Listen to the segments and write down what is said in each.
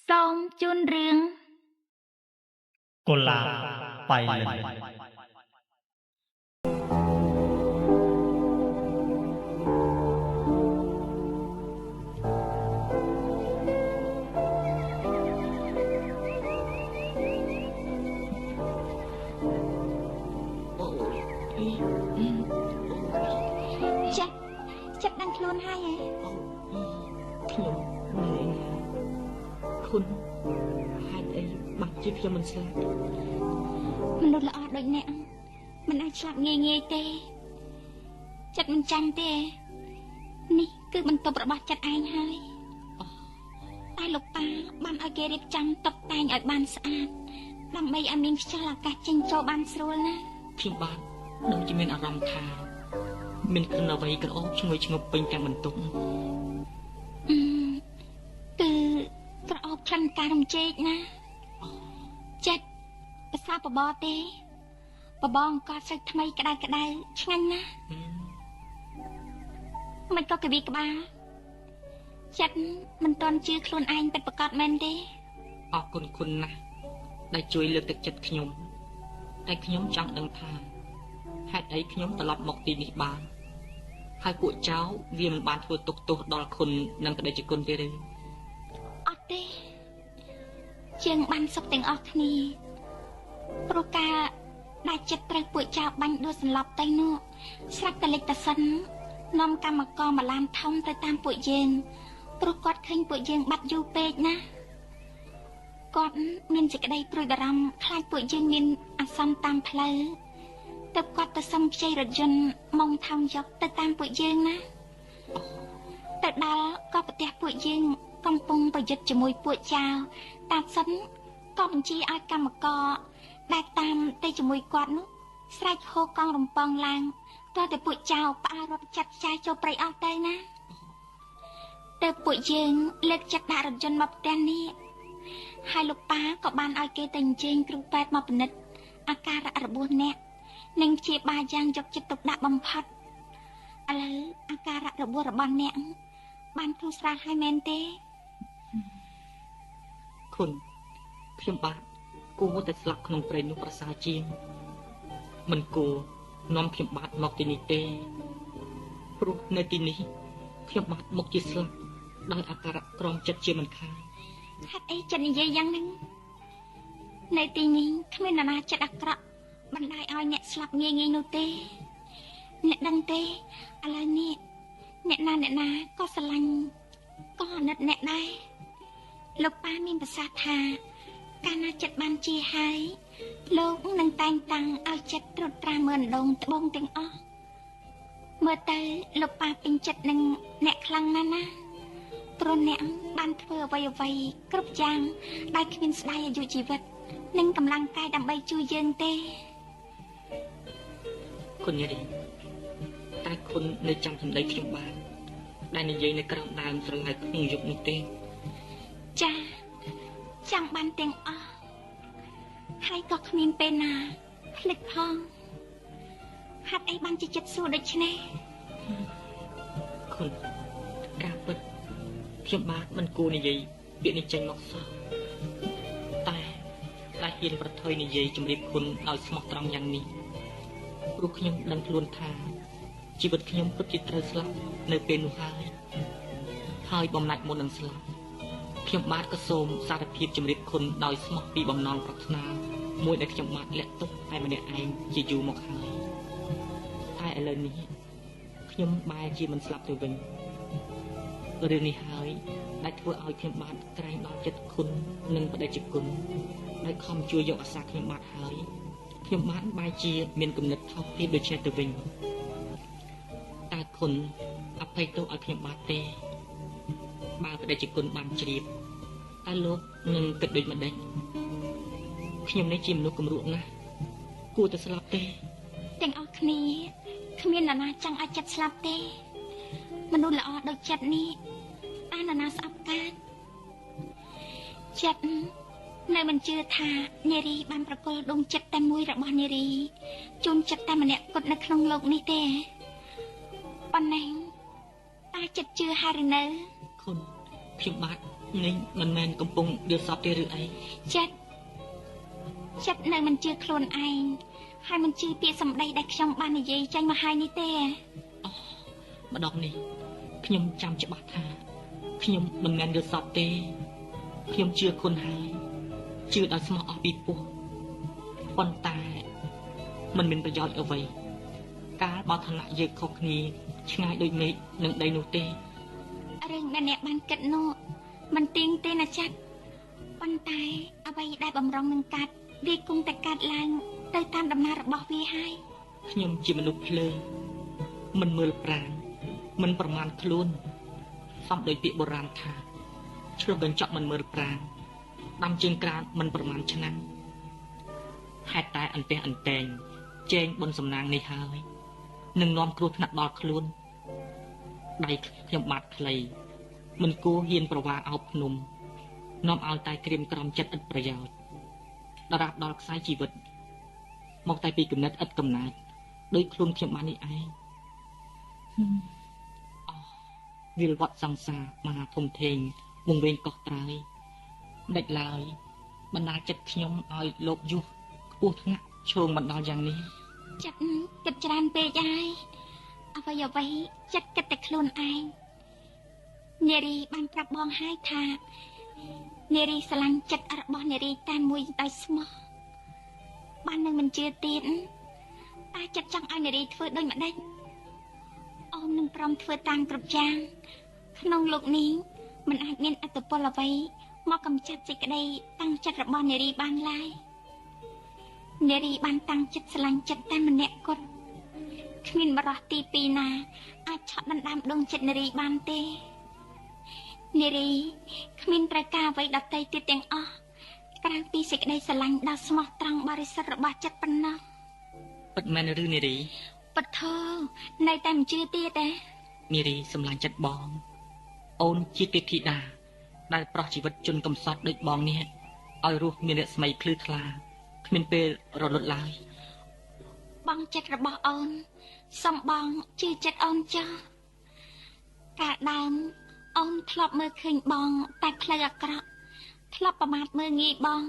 សូមជូនរឿងកុលាបបៃលិនចិត្តដឹងខ្លួនហើយហ៎ខ្ញុំនៅឯណាคุณហេតុអីបាត់ជាខ្ញុំមិនស្លាប់មនុស្សល្អដូចអ្នកមិនអាចស្លាប់ងាយងាយទេចិត្តមិនចាំទេនេះគឺបន្ទប់របស់ចិត្តឯងហើយតែលោកតាបានឲ្យគេរៀបចំតុបតែងឲ្យបានស្អាតដើម្បីឲ្យមានខ្យល់អាកាសចេញចូលបានស្រួលណាខ្ញុំបានដូចជាមានអារម្មណ៍ថាមានក្លិនអ្វីក្រអូបឈ្ងុយឈ្ងប់ពេញទាំងបន្ទប់គឺក្រអូបក្លិនការរំជែកណាចិត្តភាសាបបរទេបបងអង្កត់ស្រូវថ្មីក្តៅក្តៅឆ្ងាញ់ណាស់មិនក៏កវីក្បាលចិត្តមិនទាន់ជឿខ្លួនឯងពិតប្រាកដមែនទេអរគុណคุณណាស់ដែលជួយលើកទឹកចិត្តខ្ញុំតែខ្ញុំចង់ដឹងថាហេតុអីខ្ញុំត្រឡប់មកទីនេះបានហើយពួកចៅវាមិនបានធ្វើទុកទោសដល់คุณនិងប្តីជាគុណទេឬអត់ទេជាងបានសុខទាំងអស់គ្នាព្រោះការដែលចិត្តត្រូវពួកចៅបាញ់ដួលសន្លប់ទៅនោះស្រាប់តែលិចតសិននាំកម្មករមកឡានធំទៅតាមពួកយើងព្រោះគាត់ឃើញពួកយើងបាត់យូរពេកណាគាត់មានសេចក្តីព្រួយបារម្ភខ្លាចពួកយើងមានអាសន្នតាមផ្លូវទៅគាត់ទៅសុំខ្ចីរថយន្តមកថោងយកទៅតាមពួកយើងណាទៅដល់ក៏ប្រទះពួកយើងកំពុងប្រយុទ្ធជាមួយពួកចៅតាមសិនក៏បញ្ជាឲ្យកម្មករដែលតាមទៅជាមួយគាត់នោះស្រែកហូរកង់រំពងឡើងតើតែពួកចៅផ្អើរត់ចាត់ចាយចូលព្រៃអស់ទៅណាទៅពួកយើងលើកចិត្តដាក់រថយន្តមកផ្ទះនេះហើយលោកប៉ាក៏បានឲ្យគេទៅអញ្ជើញគ្រូពេទ្យមកពិនិត្យអាការៈរបួសអ្នកនិងព្យាបាលយ៉ាងយកចិត្តទុកដាក់បំផុតឥឡូវអាការៈរបួសរបស់អ្នកបានធូរស្រាលហើយមែនទេคุณខ្ញុំបាទគួរតែស្លាប់ក្នុងព្រៃនោះប្រសើរជាងមិនគួរនាំខ្ញុំបាទមកទីនេះទេព្រោះនៅទីនេះខ្ញុំបាទមកជាស្លាប់ដោយអាការៈក្រំចិត្តជាមិនខានហេតុអីចិត្តនិយាយយ៉ាងហ្នឹងនៅទីនេះគ្មាននរណាចិត្តអាក្រក់បណ្ដាយឲ្យអ្នកស្លាប់ងាយងាយនោះទេអ្នកដឹងទេឥឡូវនេះអ្នកណាក៏ស្រឡាញ់ក៏អាណិតអ្នកដែរលោកប៉ាមានប្រសាសន៍ថាកាលណាចិត្តបានជាហើយលោកនឹងតែងតាំងឲ្យចិត្តត្រួតត្រាមើលដងត្បូងទាំងអស់មើលទៅលោកប៉ាពេញចិត្តនឹងអ្នកខ្លាំងណាស់ណាព្រោះអ្នកបានធ្វើអ្វីគ្រប់យ៉ាងដែលគ្មានស្ដាយអាយុជីវិតនិងកម្លាំងកាយដើម្បីជួយយើងទេคุณយារីតែคุณនៅចាំសម្ដីខ្ញុំបានដែលនិយាយនៅក្រោមដើមស្រឡៅក្នុងយុគនេះទេចាចាំបានទាំងអស់ហើយក៏គ្មានពេលណាភ្លេចផងហេតុអីបានជាចិត្តសួរដូច្នេះคุณការពិតខ្ញុំបាទមិនគួរនិយាយពាក្យនេះចេញមកសោះតែហ៊ានប្រថុយនិយាយជំរាបคุณឲ្យស្មោះត្រង់យ៉ាងនេះព្រោះខ្ញុំដឹងខ្លួនថាជីវិតខ្ញុំពិតជាត្រូវស្លាប់នៅពេលនោះហើយបំណាច់មុននឹងស្លាប់ខ្ញុំបាទក៏សូមសារភាពជំរាបคุณដោយស្មោះពីបំណងប្រាថ្នាមួយដែលខ្ញុំបាទលាក់ទុកតែម្នាក់ឯងជាយូរមកហើយតែឥឡូវនេះខ្ញុំបែរជាមិនស្លាប់ទៅវិញរឿងនេះហើយដែលធ្វើឲ្យខ្ញុំបាទក្រែងដល់ចិត្តคุณនិងប្តីជាគុណដែលខំជួយយកអាសាខ្ញុំបាទហើយខ្ញុំបាទបែរជាមានគំនិតថោកទាបដូចនេះទៅវិញតើคุณអភ័យទោសឲ្យខ្ញុំបាទទេបើប្តីជាគុណបានជ្រាបតើលោកនឹងគិតដូចម្ដេចខ្ញុំនេះជាមនុស្សគំរក់ណាស់គួរតែស្លាប់ទេទាំងអស់គ្នាគ្មាននរណាចង់ឲ្យចិត្តស្លាប់ទេមនុស្សល្អដូចចិត្តនេះតែនរណាស្អប់កើតចិត្តនៅមិនជឿថានារីបានប្រកល់ដួងចិត្តតែមួយរបស់នារីជូនចិត្តតែម្នាក់គត់នៅក្នុងโลกនេះទេប៉ុណ្ណេះតែចិត្តជឿហើយឬនៅคุณខ្ញុំបាទ នេះមិនមែនកំពុងដៀលសពទេឬអី ចិត្តនៅមិនជឿខ្លួនឯងហើយមិនជឿពាក្យសម្ដីដែលខ្ញុំបាននិយាយចេញមកហើយនេះទេ ម្ដងនេះខ្ញុំចាំច្បាស់ថាខ្ញុំមិនមែនដៀលសពទេខ្ញុំជឿគុណហើយជឿដោយស្មោះអស់ពីពោះប៉ុន្តែมันមានប្រយោជន៍អ្វីកាលបើឋានៈយើងខុសគ្នាឆ្ងាយដូចមេឃនិងដីនោះទេ រឿងដែលអ្នកបានគិតនោះមិនទៀងទេណាចិត្តប៉ុន្តែអ្វីដែលបំរុងនឹងកាត់វាគង់តែកាត់ឡើងទៅតាមដំណើររបស់វាហើយ ខ្ញុំជាមនុស្សភ្លើងមិនមើលប្រាណមិនប្រមាថខ្លួនសំដោយពាក្យបុរាណថាឆ្លុះកញ្ចក់មិនមើលប្រាណដាំជើងក្រានមិនប្រមាណឆ្នាំហេតុតែអន្ទះអន្តែងចែងបុនសំណាងនេះហើយនឹងនាំគ្រោះថ្នាក់ដល់ខ្លួនដៃខ្ញុំបាត់ខ្លីមិនគួរហ៊ានប្រវាអោបភ្នំនាំឲ្យតែក្រៀមក្រំចិត្តឥតប្រយោជន៍ដរាបដល់ខ្សែជីវិតមកតែពីគំនិតឥតកំណត់ដោយខ្លួនខ្ញុំបាននេះឯងវិលវត្តសង្សារមហាធំធេងវង្វេងកោះត្រើយដាច់ឡើយបណ្ដាចិត្តខ្ញុំឲ្យលោកយុះខ្ពស់ថ្នាក់ឈោងបណ្ដាលយ៉ាងនេះ ចិត្តគិតច្រើនពេកហើយអ្វីចិត្តគិតតែខ្លួនឯងនារីបានប្រាប់បងហើយថានារីស្រឡាញ់ចិត្តរបស់នារីតែមួយដោយស្មោះបាននឹងមិនជឿទៀតតែចិត្តចង់ឲ្យនារីធ្វើដូចម្ដេចអូននឹងព្រមធ្វើតាមគ្រប់យ៉ាងក្នុងលោកនេះមិនអាចមានអត្តពលអ្វីមកកំចាត់សេចក្តីតាំងចិត្តរបស់នារីបានឡើយនារីបានតាំងចិត្តស្រឡាញ់ចិត្តតែម្នាក់គត់គ្មានបរិះទីពីរណាអាចឆក់ដណ្ដើមដួងចិត្តនារីបានទេនារីគ្មានត្រូវការអ្វីដទៃទៀតទាំងអស់ក្រៅពីសេចក្តីស្រឡាញ់ដ៏ស្មោះត្រង់បរិសុទ្ធរបស់ចិត្តប៉ុណ្ណោះ ពិតមែនឬនារី ពិតធើនៅតែមិនជឿទៀតទេ នារីសម្លាញ់ចិត្តបងអូនជាទេពធីតាដែលប្រោះជីវិតជនកំសត់ដូចបងនេះឲ្យរស់មានរស្មីភ្លឺថ្លាគ្មានពេលរលត់ឡើយ បងចិត្តរបស់អូនសំបងជឿចិត្តអូនចាស់កាលដើមអូនធ្លាប់មើលឃើញបងតែផ្លូវអាក្រក់ធ្លាប់ប្រមាថមើលងាយបង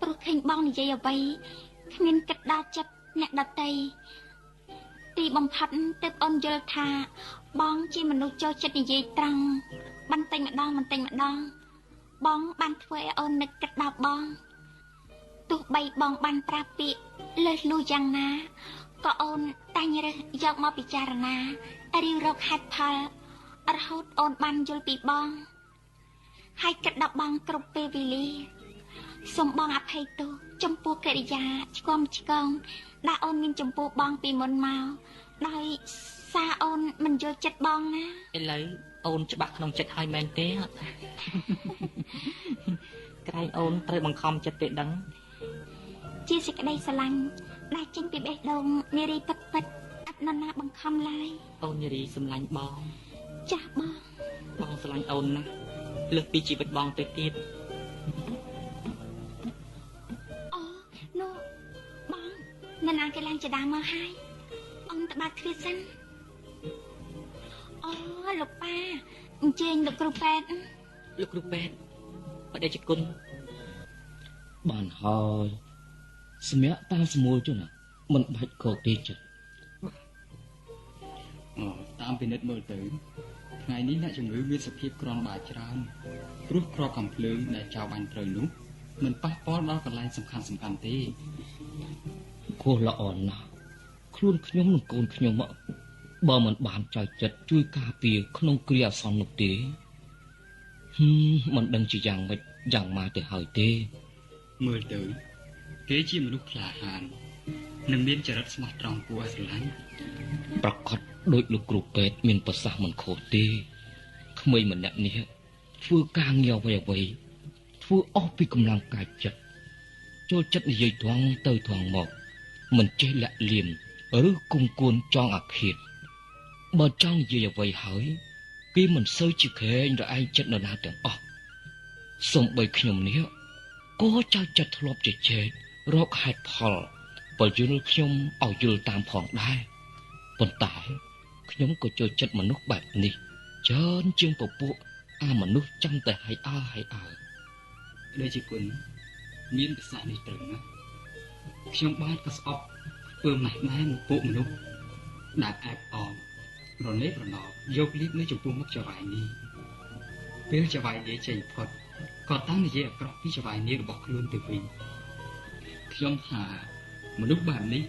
ព្រោះឃើញបងនិយាយអ្វីគ្មានគិតដល់ចិត្តអ្នកដទៃទីបំផុតទើបអូនយល់ថាបងជាមនុស្សចូលចិត្តនិយាយត្រង់បន្តិចម្ដងបងបានធ្វើឲ្យអូននឹកគិតដល់បងទោះបីបងបានប្រាប់ពាក្យលើសលួសយ៉ាងណាក៏អូនតែងរើសយកមកពិចារណារៀវរកហេតុផលរហូតអូនបានយល់ពីបងហើយគិតដល់បងគ្រប់ពេលវេលាសូមបងអភ័យទោសចំពោះកិរិយាឆ្គាំឆ្កងដែលអូនមានចំពោះបងពីមុនមកដោយសារអូនមិនយល់ចិត្តបងណា ឥឡូវអូនច្បាស់ក្នុងចិត្តហើយមែនទេ ក្រែងអូនត្រូវបង្ខំចិត្តទេដឹង ជាសេចក្តីស្រឡាញ់ដែលចេញពីបេះដូងនារីពិតអត់នរណាបង្ខំឡើយ អូននារីសម្លាញ់បង ចាស់បង បងស្រឡាញ់អូនណាស់លើសពីជីវិតបងទៅទៀត អូនោះបងនរណាគេឡើងចដាមកហើយអូនទៅបើកទ្វារសិនអូលោកប៉ាអញ្ជើញលោកគ្រូពេទ្យ លោកគ្រូពេទ្យបដិជគុណ បានហើយសម្រាប់តាមស្មួលចុះណាមិនបាច់កោកទេចិត្តតាមពិនិត្យមើលទៅថ្ងៃនេះអ្នកជំងឺមានសភាពក្រាន់បើច្រើនព្រោះគ្រាប់កំភ្លើងដែលចៅបាញ់ត្រូវនោះមិនប៉ះពាល់ដល់កន្លែងសំខាន់ទេគួរល្អណាស់ខ្លួនខ្ញុំនិងកូនខ្ញុំបើមិនបានចៅចិត្តជួយការពារក្នុងគ្រាអាសន្ននោះទេមិនដឹងជាយ៉ាងម៉េចយ៉ាងម៉ាទៅហើយទេមើលទៅគេជាមនុស្សក្លាហាននិងមានចរិតស្មោះត្រង់គួរឲ្យស្រឡាញ់ប្រកបដោយលោកគ្រូពេទ្យមានប្រសាសន៍មិនខុសទេក្មេងម្នាក់នេះធ្វើការងារអ្វីធ្វើអស់ពីកម្លាំងកាយចិត្តចូលចិត្តនិយាយត្រង់ទៅត្រង់មកមិនចេះលាក់លៀមឬគុំគួនចងអាឃាតបើចង់និយាយអ្វីហើយគេមិនសូវជាក្រែងរឯងចិត្តនរណាទាំងអស់សូម្បីខ្ញុំនេះក៏ចៅចិត្តធ្លាប់ជជែករកហេតុផលបើយល់ខ្ញុំឲ្យយល់តាមផងដែរប៉ុន្តែខ្ញុំក៏ចូលចិត្តមនុស្សបែបនេះច្រើនជាងពពួកអ អាមនុស្សចង់តែឲ្យអើដូចជាគុណមានប្រសាសន៍នេះត្រឹមណាស់ខ្ញុំបានក៏ស្អប់ធ្វើម៉េះម៉ែមកពួកមនុស្សដែលអែបអមរនេប្រណប់យកលៀបនៅចំពោះមុខចៅហ្វាយនេះពេលចៅហ្វាយនេះចេញផុតក៏តាំងនិយាយអាក្រក់ពីចៅហ្វាយនេះរបស់ខ្លួនទៅវិញខ្ញុំថាមនុស្សបែបនេះ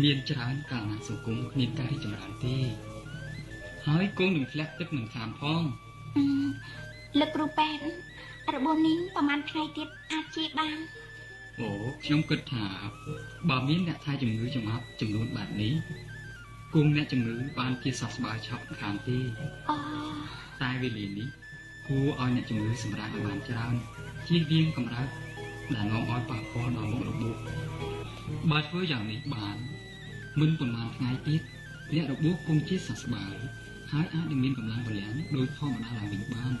មានច្រើនកាលណាសង្គមគ្មានការរីកចម្រើនទេហើយគង់នឹងធ្លាក់ទឹកនឹងខាមផងលោកគ្រូប៉ែនរបួសនេះប្រហែលថ្ងៃទៀតអាចជាបានអូខ្ញុំគិតថាបើមានអ្នកថែជំងឺចំណាប់ចំនួនបែបនេះគង់អ្នកជំងឺបានជាសះស្បើយឆាប់ខានទេអូតែវេលានេះគួរឲ្យអ្នកជំងឺសម្រាប់ឲ្យបានច្រើនជៀសវាងកម្រើកដែលនាំឲ្យប៉ះពាល់ដល់មុខរបួសបើធ្វើយ៉ាងនេះបានមិនប៉ុន្មានថ្ងៃទៀតអ្នករបួសគង់ជាសះស្បើយហើយអាចនឹងមានកម្លាំងពលំដោយធម្មតាឡើងវិញបាន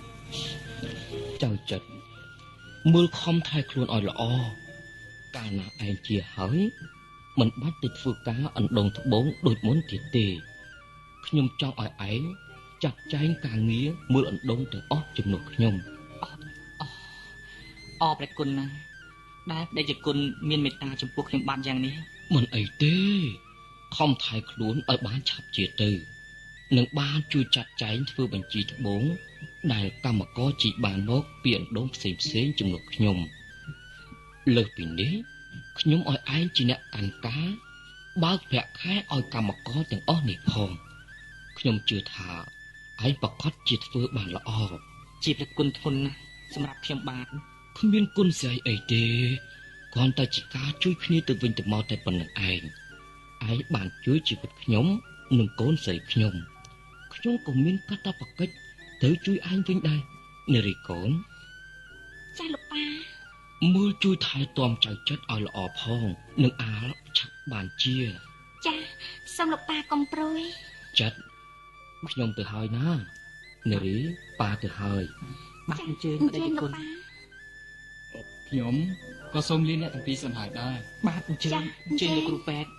ចៅចិត្តមើលខំថែខ្លួនឲ្យល្អកាលណាឯងជាហើយមិនបាច់ទៅធ្វើការអណ្ដងត្បូងដូចមុនទៀតទេខ្ញុំចង់ឲ្យឯងចាត់ចែងការងារមើលអណ្ដងទាំងអស់ជំនួសខ្ញុំព្រះគុណណាដែលដេចគុណមានមេត្តាចំពោះខ្ញុំបានយ៉ាងនេះមិនអីទេខំថែខ្លួនឲ្យបានឆាប់ជាទៅនឹងបានជួយចាត់ចែងធ្វើបញ្ជីត្បូងដែលកម្មករជីកបានមកពីអណ្ដងផ្សេងជំនួសខ្ញុំលើសពីនេះខ្ញុំឲ្យឯងជាអ្នកកាន់ការបើកប្រាក់ខែឲ្យកម្មករទាំងអស់នេះផងខ្ញុំជឿថាឯងប្រកាសជាធ្វើបានល្អជាព្រះគុណធនណាស់សម្រាប់ខ្ញុំបាទគ្មានគុណស្អីអីទេគ្រាន់តែជាការជួយគ្នាទៅវិញទៅមកតែប៉ុណ្្នឹងឯងបានជួយជីវិតខ្ញុំនិងកូនស្រីខ្ញុំក៏មានកាតព្វកិច្ចត្រូវជួយឯងវិញដែរនារីកូនចាស់លោកប៉ាមើលជួយថែទាំចៅចិត្តឲ្យល្អផងនឹងអាលឆាប់បានជាចាសូមលោកប៉ាកុំព្រួយចិត្តខ្ញុំទៅហើយណានារីប៉ាទៅហើយបាទអញ្ជើញប្តីគុណខ្ញុំក៏សូមលាអ្នកទាំងពីរសិនហើយដែរបាទអញ្ជើញលោកគ្រូពេទ្យ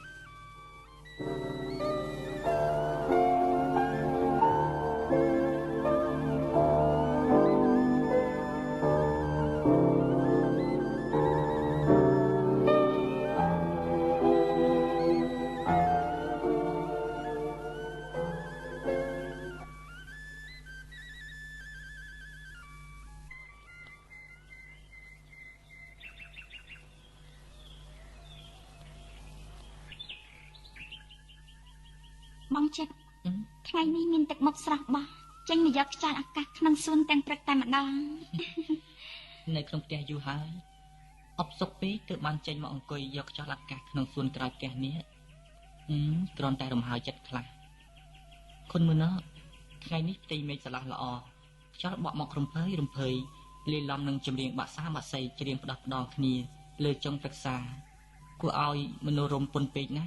បងចិត្តថ្ងៃនេះមានទឹកមុខស្រស់បោះចេញមកយកខ្យល់អាកាសក្នុងសួនទាំងព្រឹកតែម្ដងនៅក្នុងផ្ទះយូរហើយអបសុកពេកទើបបានចេញមកអង្គុយយកខ្យល់អាកាសក្នុងសួនក្រោយផ្ទះនេះគ្រាន់តែរំហើយចិត្តខ្លះគុណមើលណាថ្ងៃនេះផ្ទៃមេឃស្រឡះល្អខ្យល់បក់មករំភើយលាយឡំនឹងចម្រៀងបាក់សៃច្រៀងផ្ដោះផ្ដងគ្នាលើចុងព្រឹក្សាគួរឲ្យមនោរម្យពន់ពេកណា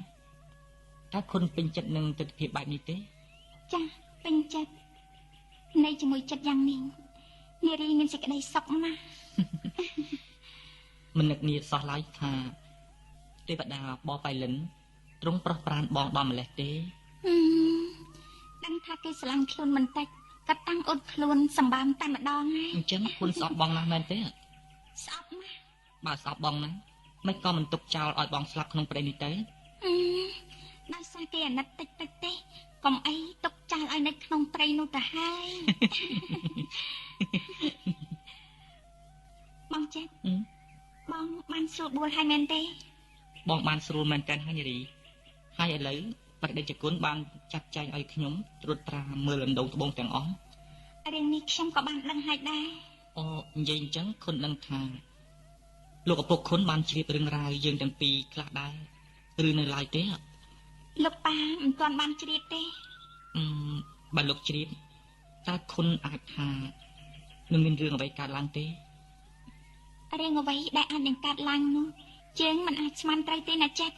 តើគុណពេញចិត្តនឹងទស្សនវិជ្ជាបែបនេះទេចាពេញចិត្តនៅជាមួយចិត្តយ៉ាងនេះនារីមានសេចក្តីសុខណាស់មិននឹកនាសោះឡើយថាទេវតាបបៃលិនទ្រង់ប្រោះប្រានបងដល់ម្លេះទេដឹងថាគេស្រឡាញ់ខ្លួនមិនតិចក៏តាំងអ៊ុតខ្លួនសម្បើមតែម្ដងណាអញ្ចឹងគុណស្អប់បងណាស់មែនទេស្អប់ណាស់បើស្អប់បងណាស់មិនក៏មិនទុកចោលឲ្យបងស្លាប់ក្នុងព្រៃនេះទេដោយសារគេអាណិតតិចទេកុំអីទុកចោលឲ្យនៅក្នុងព្រៃនោះទៅហើយបងចេះបងបានស្រួលបួលហើយមែនទេបងបានស្រួលមែនតើហើយនារីហើយឥឡូវបដិជគុណបានចាត់ចែងឲ្យខ្ញុំត្រួតត្រាមើលអណ្ដូងត្បូងទាំងអស់រឿងនេះខ្ញុំក៏បានដឹងហើយដែរអូនិយាយអញ្ចឹងគុណដឹងថាលោកឪពុកគុណបានជ្រាបរឿងរ៉ាវយើងទាំងពីរខ្លះដែរឬនៅឡើយទេលោកប៉ាមិនទាន់បានជ្រាបទេបើលោកជ្រាបតើគុណអាចថានឹងមានរឿងអ្វីកើតឡើងទេរឿងអ្វីដែលអាចនឹងកើតឡើងនោះយើងមិនអាចស្មានត្រូវទេណាចេះ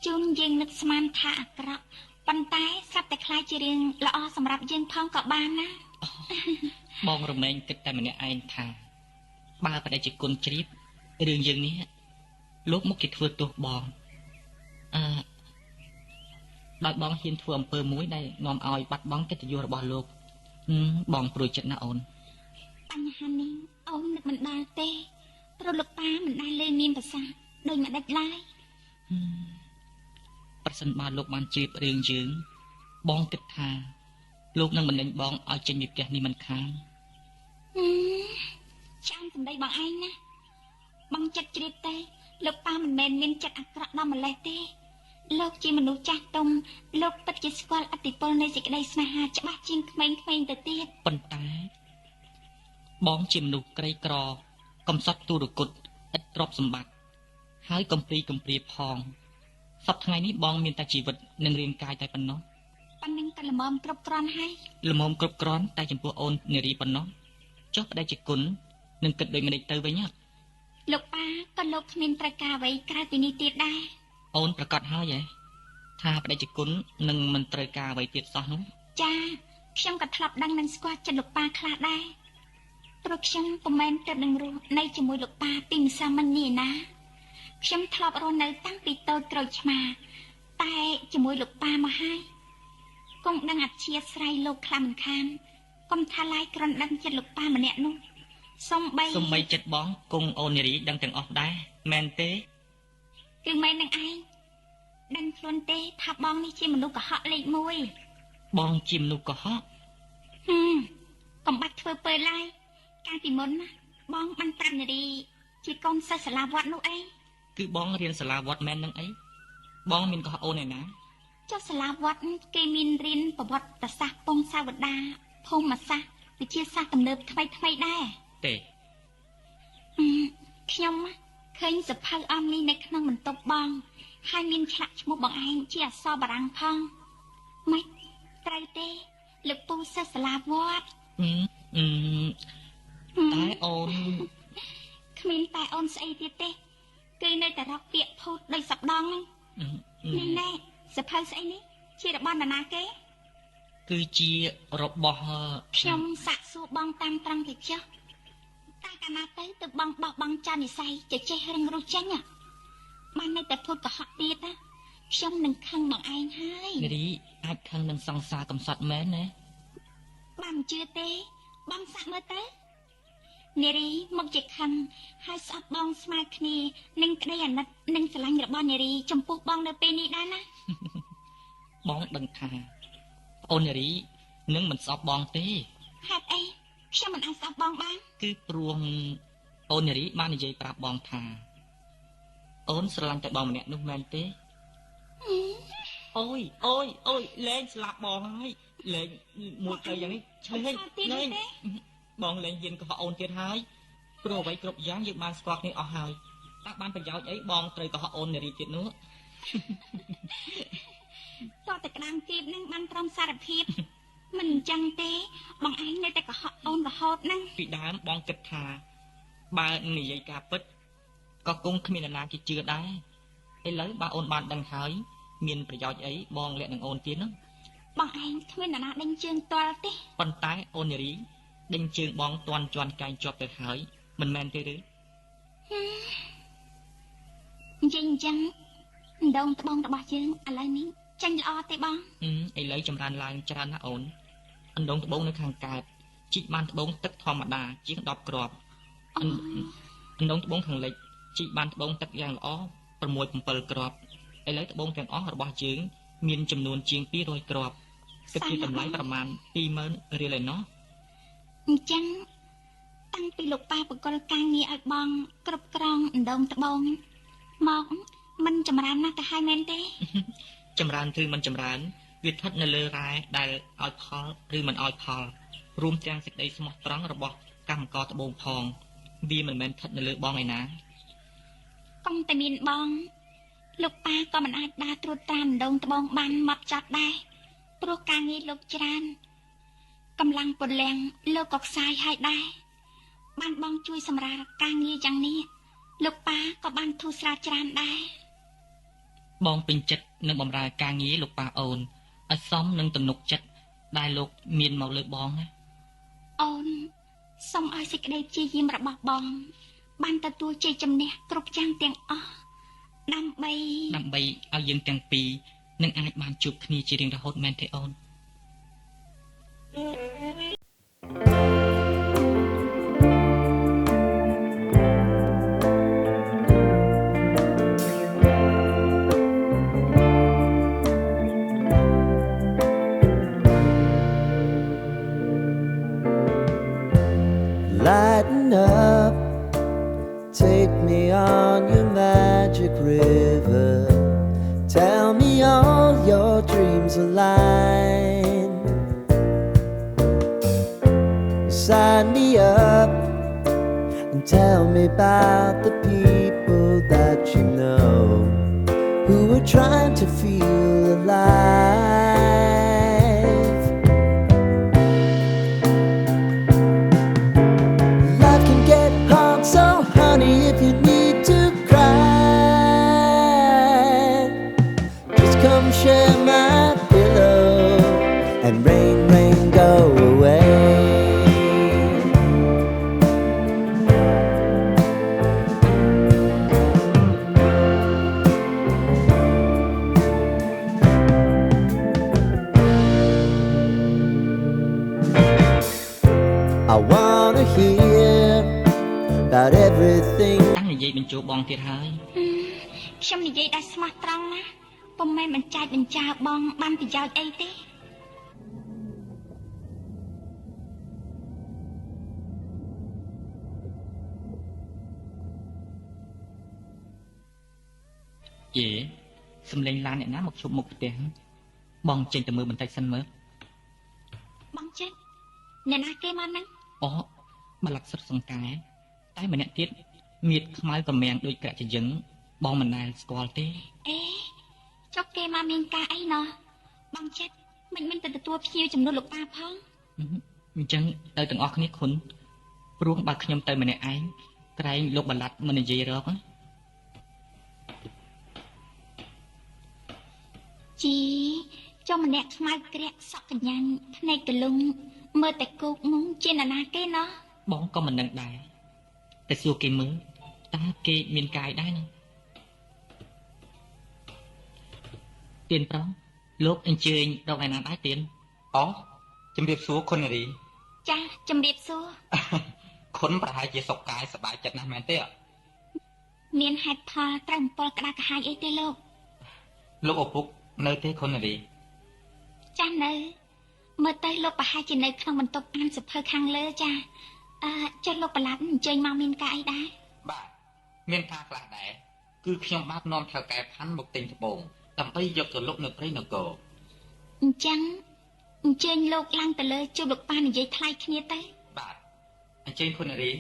ជួនយើងនឹកស្មានថាអាក្រក់ប៉ុន្តែស្រាប់តែខ្លាចជារឿងល្អសម្រាប់យើងផងក៏បានណាបងរមែងគិតតែម្នាក់ឯងថាបើបដិជគុណជ្រាបរឿងយើងនេះលោកមុខគេធ្វើទោសបងដោយបងហ៊ានធ្វើអំពើមួយដែលនាំឲ្យបាត់បង់កិត្តិយសរបស់លោកបងព្រួយចិត្តណាអូន បញ្ហានេះអូននឹកមិនដល់ទេព្រោះលោកប៉ាមិនដែលលេងមានប្រសាទដោយមិនដាច់ឡើយ ប្រសិនបើលោកបានជ្រាបរឿងយើងបងគិតថាលោកនឹងបណ្ដេញបងឲ្យចេញពីផ្ទះនេះមិនខាន ចាំសម្ដីបងឯងណាបងចិត្តជ្រាបទេលោកប៉ាមិនមែនមានចិត្តអាក្រក់ដល់ម្លេះទេលោកជាមនុស្សចាស់ទុំលោកពិតជាស្គាល់ឥទ្ធិពលនៃសេចក្តីស្នេហាច្បាស់ជាងក្មេងៗទៅទៀត ប៉ុន្តែបងជាមនុស្សក្រីក្រកំសត់ទូរគតឥតទ្រព្យសម្បត្តិហើយកំព្រាផងសប្តាហ៍ថ្ងៃនេះបងមានតែជីវិតនិងរាងកាយតែប៉ុណ្ណោះ ប៉ណ្ណឹងក៏ល្មមគ្រប់គ្រាន់ហើយ ល្មមគ្រប់គ្រាន់តែចំពោះអូននារីប៉ុណ្ណោះចុះប្តីជាគុណនឹងគិតដូចម្ដេចទៅវិញ លោកប៉ាក៏លោកគ្មានត្រូវការអ្វីក្រៅពីនេះទៀតដែរ អូនប្រកាសហើយថាប្តីជាគុណនឹងមិនត្រូវការអ្វីទៀតសោះនោះ ចាខ្ញុំក៏ធ្លាប់ដឹងនិងស្គាល់ចិត្តលោកប៉ាខ្លះដែរព្រោះខ្ញុំពុំមែនទៅនឹងរស់នៅជាមួយលោកប៉ាពីម្សិលមិញនេះណាខ្ញុំធ្លាប់រស់នៅតាំងពីតូចក្រូចឆ្មាតែជាមួយលោកប៉ាមកហើយគង់ដឹងអធិស្ឋានលោកខ្លាំងមិនខានកុំថាឡាយក្រនដឹងចិត្តលោកប៉ាម្នាក់នោះសំបីចិត្តបងគង់អូននារីដឹងទាំងអស់ដែរមែនទេ គឺមែននឹងឯងដឹងខ្លួនទេថាបងនេះជាមនុស្សកុហកលេខ1 បងជាមនុស្សកុហក កុំបាច់ធ្វើពើឡើយកាលពីមុនណាបងបានប្រាប់នារីជាកូនសិស្សសាលាវត្តនោះអី គឺបងរៀនសាលាវត្តមែននឹងអីបងមានកុហកអូនឯណា ចុះសាលាវត្តគេមានរៀនប្រវត្តិសាស្ត្រពងសាវតាភូមិសាស្ត្រវិទ្យាសាស្ត្រទំនើបថ្មីដែរ ទេ ខ្ញុំឃើញសភៅអង្គនេះនៅក្នុងបន្ទប់បងហើយមានឆ្លាក់ឈ្មោះបងឯងជាអក្សរបារាំងផងម៉េចត្រូវទេលោកពូសិស្សសាលាវត្ត តែអូន គ្មានតែអូនស្អីទៀតទេគឺនៅតែរកពាក្យភូតដោយសប្ដងហ្នឹងនេះណែសភៅស្អីនេះជារបស់នរណាគេ គឺជារបស់ ខ្ញុំសាក់សួរបងតាមត្រង់ទៅចុះតែកាលណាទៅបងបោះបង់ចានិស័យចេះរឹងរូសចេញបាននៅតែភូតកុហកទៀតណាខ្ញុំនឹងខឹងបងឯងហើយ នារីអាចខឹងនឹងសង្សារកំសត់មែនណា បានមិនជឿទេបងសាក់មើលទៅនារីមកជាខឹងហើយស្អប់បងស្មើគ្នានឹងក្តីអាណិតនិងស្រឡាញ់របស់នារីចំពោះបងនៅពេលនេះដែរណា បងដឹងថាអូននារីនឹងមិនស្អប់បងទេ ហេតុអីខ្ញុំមិនអាចស្អប់បងបាន គឺព្រោះអូននារីបាននិយាយប្រាប់បងថាអូនស្រឡាញ់តែបងម្នាក់នោះមែនទេអូយលែងស្លាប់បងហើយលែងមួយទៅយ៉ាងនេះឆ្លេងលែងបងលែងហ៊ានកុហកអូនទៀតហើយព្រោះអ្វីគ្រប់យ៉ាងយើងបានស្គាល់គ្នាអស់ហើយតើបានប្រយោជន៍អីបងត្រូវកុហកអូននារីទៀតនោះ តោះតែក្តាំងគៀបនឹងបានព្រមសារភាព មិនអញ្ចឹងទេបងឯងនៅតែកុហកអូនរហូតហ្នឹង ពីដើមបងគិតថាបើនិយាយការពិតក៏គង់គ្មាននរណាគេជឿដែរឥឡូវបើអូនបានដឹងហើយមានប្រយោជន៍អីបងលាក់នឹងអូនទៀតនោះ បងឯងគ្មាននរណាដេញជើងទាល់ទេ ប៉ុន្តែអូននារីដេញជើងបងតន់ជន់កែងជាប់ទៅហើយមិនមែនទេឬ និយាយអញ្ចឹងដងត្បូងរបស់យើងឥឡូវនេះចាញ់ល្អទេបង ឥឡូវចម្រើនឡើងច្រើនណាស់អូនអណ្ដងត្បូងនៅខាងកើតជីកបានត្បូងទឹកធម្មតាជាង10គ្រាប់អណ្ដងត្បូងខាងលិចជីកបានត្បូងទឹកយ៉ាងល្អ6 7គ្រាប់ឥឡូវត្បូងទាំងអស់របស់យើងមានចំនួនជាង200គ្រាប់គិតពីតម្លៃប្រមាណ 20000 រៀលឯណោះ អញ្ចឹងតាំងពីលោកប៉ាបកលការងារឲ្យបងគ្រប់គ្រងអណ្ដងត្បូងមកមិនចម្រើនណាស់ទៅហើយមែនទេ ចម្រើនឬមិនចម្រើនវាស្ថិតនៅលើរ៉ែដែលឲ្យផលឬមិនឲ្យផលរួមទាំងសេចក្តីស្មោះត្រង់របស់កម្មករត្បូងផងវាមិនមែនស្ថិតនៅលើបងឯណា កុំតែមានបងលោកប៉ាក៏មិនអាចដើរត្រួតត្រាអណ្ដងត្បូងបានមកចត់ដែរព្រោះការងារលោកច្រើនកម្លាំងពលំលោកក៏ខ្សោយហើយដែរបានបងជួយសម្រាលការងារយ៉ាងនេះលោកប៉ាក៏បានធូរស្រាលច្រើនដែរ បងពេញចិត្តនឹងបម្រើការងារលោកប៉ាអូនឲ្យសមនឹងទំនុកចិត្តដែលលោកមានមកលើបងណា អូនសូមឲ្យសេចក្តីព្យាយាមរបស់បងបានទទួលជ័យជំនះគ្រប់យ៉ាងទាំងអស់ដើម្បីឲ្យយើងទាំងពីរនឹងអាចបានជួបគ្នាជារៀងរហូតមែនទេអូន a line. Sign me up and tell me about the people that you know who are trying to feel alive. Life can get hard, so honey, if you need to cry, just come share my pillow and rain, rain, go away. I wanna hear about everything. តាំងនិយាយបញ្ចូលបងទៀតហើយ ខ្ញុំនិយាយដែលស្មោះត្រង់ណាពុំមែនបញ្ចាច់បញ្ចើបងបានប្រយោជន៍អីទេ យេសំលេងឡានអ្នកណាមកជប់មុខផ្ទះបងចេញទៅមើលបន្តិចសិនមើល បងចេះអ្នកណាគេមកហ្នឹង អូបលាក់សុតសង្កែតែម្នាក់ទៀតមៀតខ្មៅកំមាំងដូចក្រាក់ចយឹងបងមិនដែលស្គាល់ទេ អេចុះគេមកមានការអីណោះបងចេះមិនទៅទទួលភ្ញៀវចំនួនលោកប៉ាផង អញ្ចឹងទៅទាំងអស់គ្នាគុណព្រោះបើខ្ញុំទៅម្នាក់ឯងក្រែងលោកបលាត់មិននិយាយរកណា ជីចុះម្នាក់ខ្មៅក្រាក់សក់កញ្ញាញ់ភ្នែកកលុងមើលតែគោកមុងជាអ្នកណាគេណោះ បងក៏មិនដឹងដែរតែសួរគេមើលតើគេមានកាយដែរណាទៀនប្រងលោកអញ្ជើញរកឯណាដែរទៀន អូជំរាបសួរគុណនារី ចាជំរាបសួរ គុណប្រហែលជាសុខកាយសប្បាយចិត្តណាស់មែនទេ មានហេតុផលត្រឹមពលក្តារកាហាយអីទេលោក លោកឪពុកនៅទេគុណនារី ចានៅមើលទៅលោកប្រហែលជានៅក្នុងបន្ទប់អានសៀវភៅខាងលើចាចុះលោកប្រឡាត់អញ្ជើញមកមានការអីដែរ បាទមានការខ្លះដែរគឺខ្ញុំបាទនាំថៅកែផាន់មកទិញត្បូងដើម្បីយកទៅលុកនៅព្រៃនគរ អញ្ចឹងអញ្ជើញលោកឡើងទៅលើជួបលោកប៉ានិយាយថ្លៃគ្នាទៅ បាទអញ្ជើញគុណនារី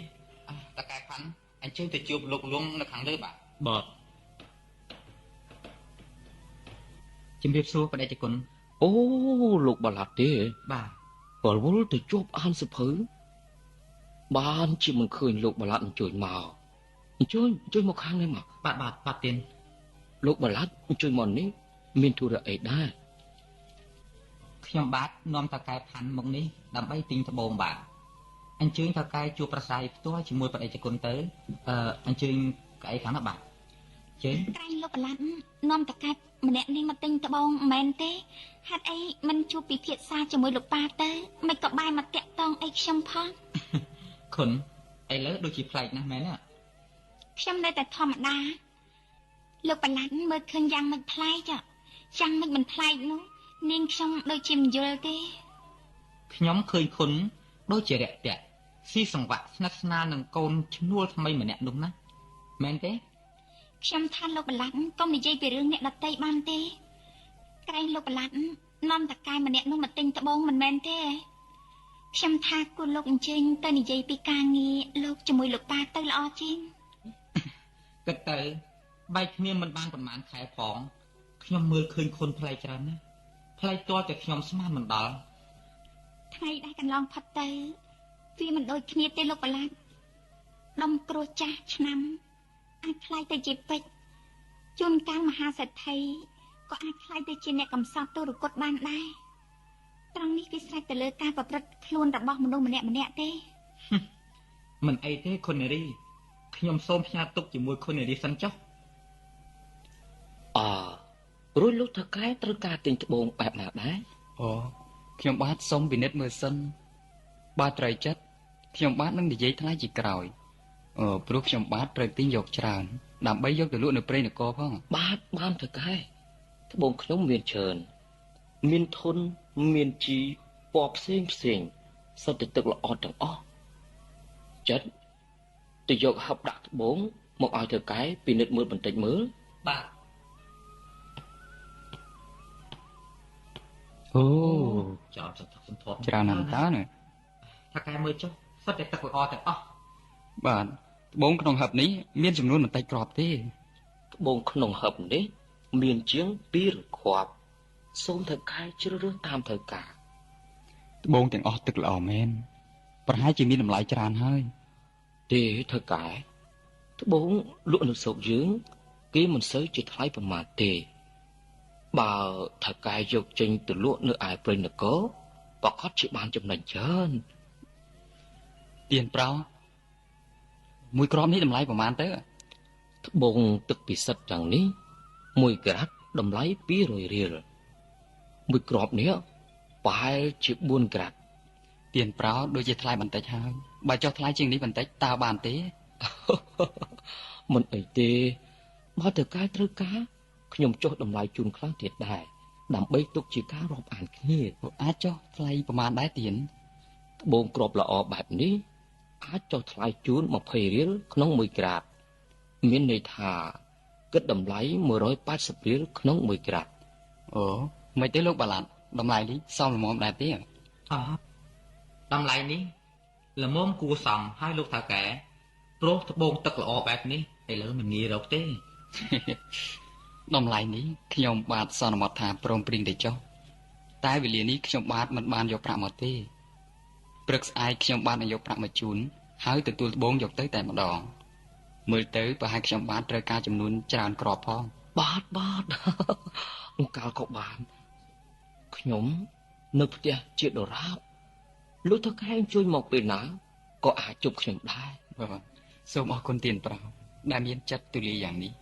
តកែផាន់អញ្ជើញទៅជួបលោកលួងនៅខាងលើបាទ បាទជំរាបសួរបដិជគុណ អូលោកបលាត់ទេ បាទ វល់វល់ទៅជួបអានសភៅបានជាមិនឃើញលោកបលាត់អញ្ជើញមកអញ្ជើញមកខាងនេះមក បាទទៀន លោកបលាត់អញ្ជើញមកនេះមានធុរៈអីដែរ ខ្ញុំបាទនាំតកែផាន់មកនេះដើម្បីទិញត្បូងបាទអញ្ជើញតកែជួបប្រស័យផ្ទាល់ជាមួយបដិជគុណទៅអញ្ជើញកៅអីខាងនោះបាទជើញ ក្រែងលោកប្រឡាត់នាំតកែម្នាក់នេះមកទិញត្បូងមិនមែនទេហេតុអីមិនជួបពិភាក្សាជាមួយលោកប៉ាទៅមិនក៏បាយមកតាក់តងអីខ្ញុំផង គុណឥឡូវដូចជាប្លែកណាស់មែនទេ ខ្ញុំនៅតែធម្មតាលោកប្រឡាត់មើលឃើញយ៉ាងមិនប្លែកយ៉ាងមិនប្លែកនោះនាងខ្ញុំដូចជាមិនយល់ទេ ខ្ញុំឃើញគុណដូចជារាក់ទាក់ស៊ីសង្វាក់ស្និទ្ធស្នាលនឹងកូនឈ្នួលថ្មីម្នាក់នោះណាមែនទេ ខ្ញុំថាលោកប្រឡាត់កុំនិយាយពីរឿងអ្នកដតីបានទេក្រែងលោកប្រឡាត់នាំតកែម្នាក់នោះមកទិញត្បូងមិនមែនទេខ្ញុំថាគួរលោកអញ្ជើញទៅនិយាយពីការងារលោកជាមួយលោកប៉ាទៅល្អជាង គិតទៅបែកគ្នាមិនបានប្រហែលខែផងខ្ញុំមើលឃើញគុណប្លែកច្រើនណាស់ប្លែកទាល់តែខ្ញុំស្មានមិនដល់ ថ្ងៃដែលកន្លងផុតទៅវាមិនដូចគ្នាទេលោកប្រឡាត់ដុំគ្រោះចាស់ឆ្នាំអាចខ្លាយទៅជាពេជ្រជួនកាលមហាសេដ្ឋីក៏អាចខ្លាយទៅជាអ្នកកំសត់ទុរគតបានដែរត្រង់នេះវាស្រេចទៅលើការប្រព្រឹត្តខ្លួនរបស់មនុស្សម្នាក់ទេ មិនអីទេគុណនារីខ្ញុំសូមផ្ញើទុកជាមួយគុណនារីសិនចុះ រួចលោកថកែត្រូវការទិញត្បូងបែបណាដែរ អូខ្ញុំបាទសូមពិនិត្យមើលសិនបាទត្រូវចិត្តខ្ញុំបាទនឹងនិយាយថ្លៃជាក្រោយព្រោះខ្ញុំបាទត្រូវទិញយកច្រើនដើម្បីយកទៅលក់នៅព្រៃនគរផង បាទបានថកែត្បូងខ្ញុំមានច្រើនមានធន់មានជីពណ៌ផ្សេងសុទ្ធតែទឹកល្អទាំងអស់ចិត្តទៅយកហឹបដាក់ត្បូងមកឲ្យថកែពិនិត្យមើលបន្តិចមើល បាទ អូ ចោលសន្ធឹកសន្ធាប់ ច្រើនណាស់តើណា ថាកែមើលចុះសុទ្ធតែទឹកល្អទាំងអស់ បាទត្បូងក្នុងហឹបនេះមានចំនួនបន្តិចគ្រាប់ទេ ត្បូងក្នុងហឹបនេះមានជាង200គ្រាប់សូមត្រូវខែជ្រើសរើសតាមត្រូវការ ត្បូងទាំងអស់ទឹកល្អមែនប្រហែលជាមានតម្លៃច្រើនហើយ ទេត្រូវកែត្បូងលក់នៅស្រុកយើងគេមិនសូវជាថ្លៃប៉ុន្មានទេបើត្រូវកែយកចេញទៅលក់នៅឯព្រៃនគរប្រកាសជាបានចំណេញច្រើន ទៀនប្រោមួយគ្រាប់នេះតម្លៃប្រហែលទៅ ត្បូងទឹកពិសិដ្ឋយ៉ាងនេះ1ក្រាតតម្លៃ200រៀលមួយគ្រាប់នេះប្រហែលជា4ក្រាត ទៀនប្រោដូចជាថ្លៃបន្តិចហើយបើចុះថ្លៃជាងនេះបន្តិចតើបានទេ មិនអីទេបើតើកែត្រូវការខ្ញុំចុះតម្លៃជូនខ្លាំងទៀតដែរដើម្បីទុកជាការរាប់អានគ្នា អាចចុះថ្លៃប្រហែលដែរទៀន ត្បូងគ្រាប់ល្អបែបនេះអាចចុះថ្លៃជូន20រៀលក្នុង1ក្រាតមានន័យថាគិតតម្លៃ180រៀលក្នុង1ក្រាត អូមិនទេលោកបាឡាត់តម្លៃនេះសមល្មមដែរទេ អត់តម្លៃនេះល្មមគួរសមហើយលោកថាកែព្រោះត្បូងទឹកល្អបែបនេះឥឡូវមិនងាយរកទេ តម្លៃនេះខ្ញុំបាទសន្មតថាព្រមព្រៀងតែចុះតែវេលានេះខ្ញុំបាទមិនបានយកប្រាក់មកទេព្រឹកស្អែកខ្ញុំបាទនឹងយកប្រាក់មកជូនហើយទទួលត្បូងយកទៅតែម្ដងមើលទៅប្រហែលខ្ញុំបាទត្រូវការចំនួនច្រើនគ្រាប់ផង បាទ អង្គកាលក៏បានខ្ញុំនៅផ្ទះជាដរាបលោកតើកែជួយមកពេលណាក៏អាចជប់ខ្ញុំដែរ បាទសូមអរគុណទៀនប្រោដែលមានចិត្តទូលាយយ៉ាងនេះ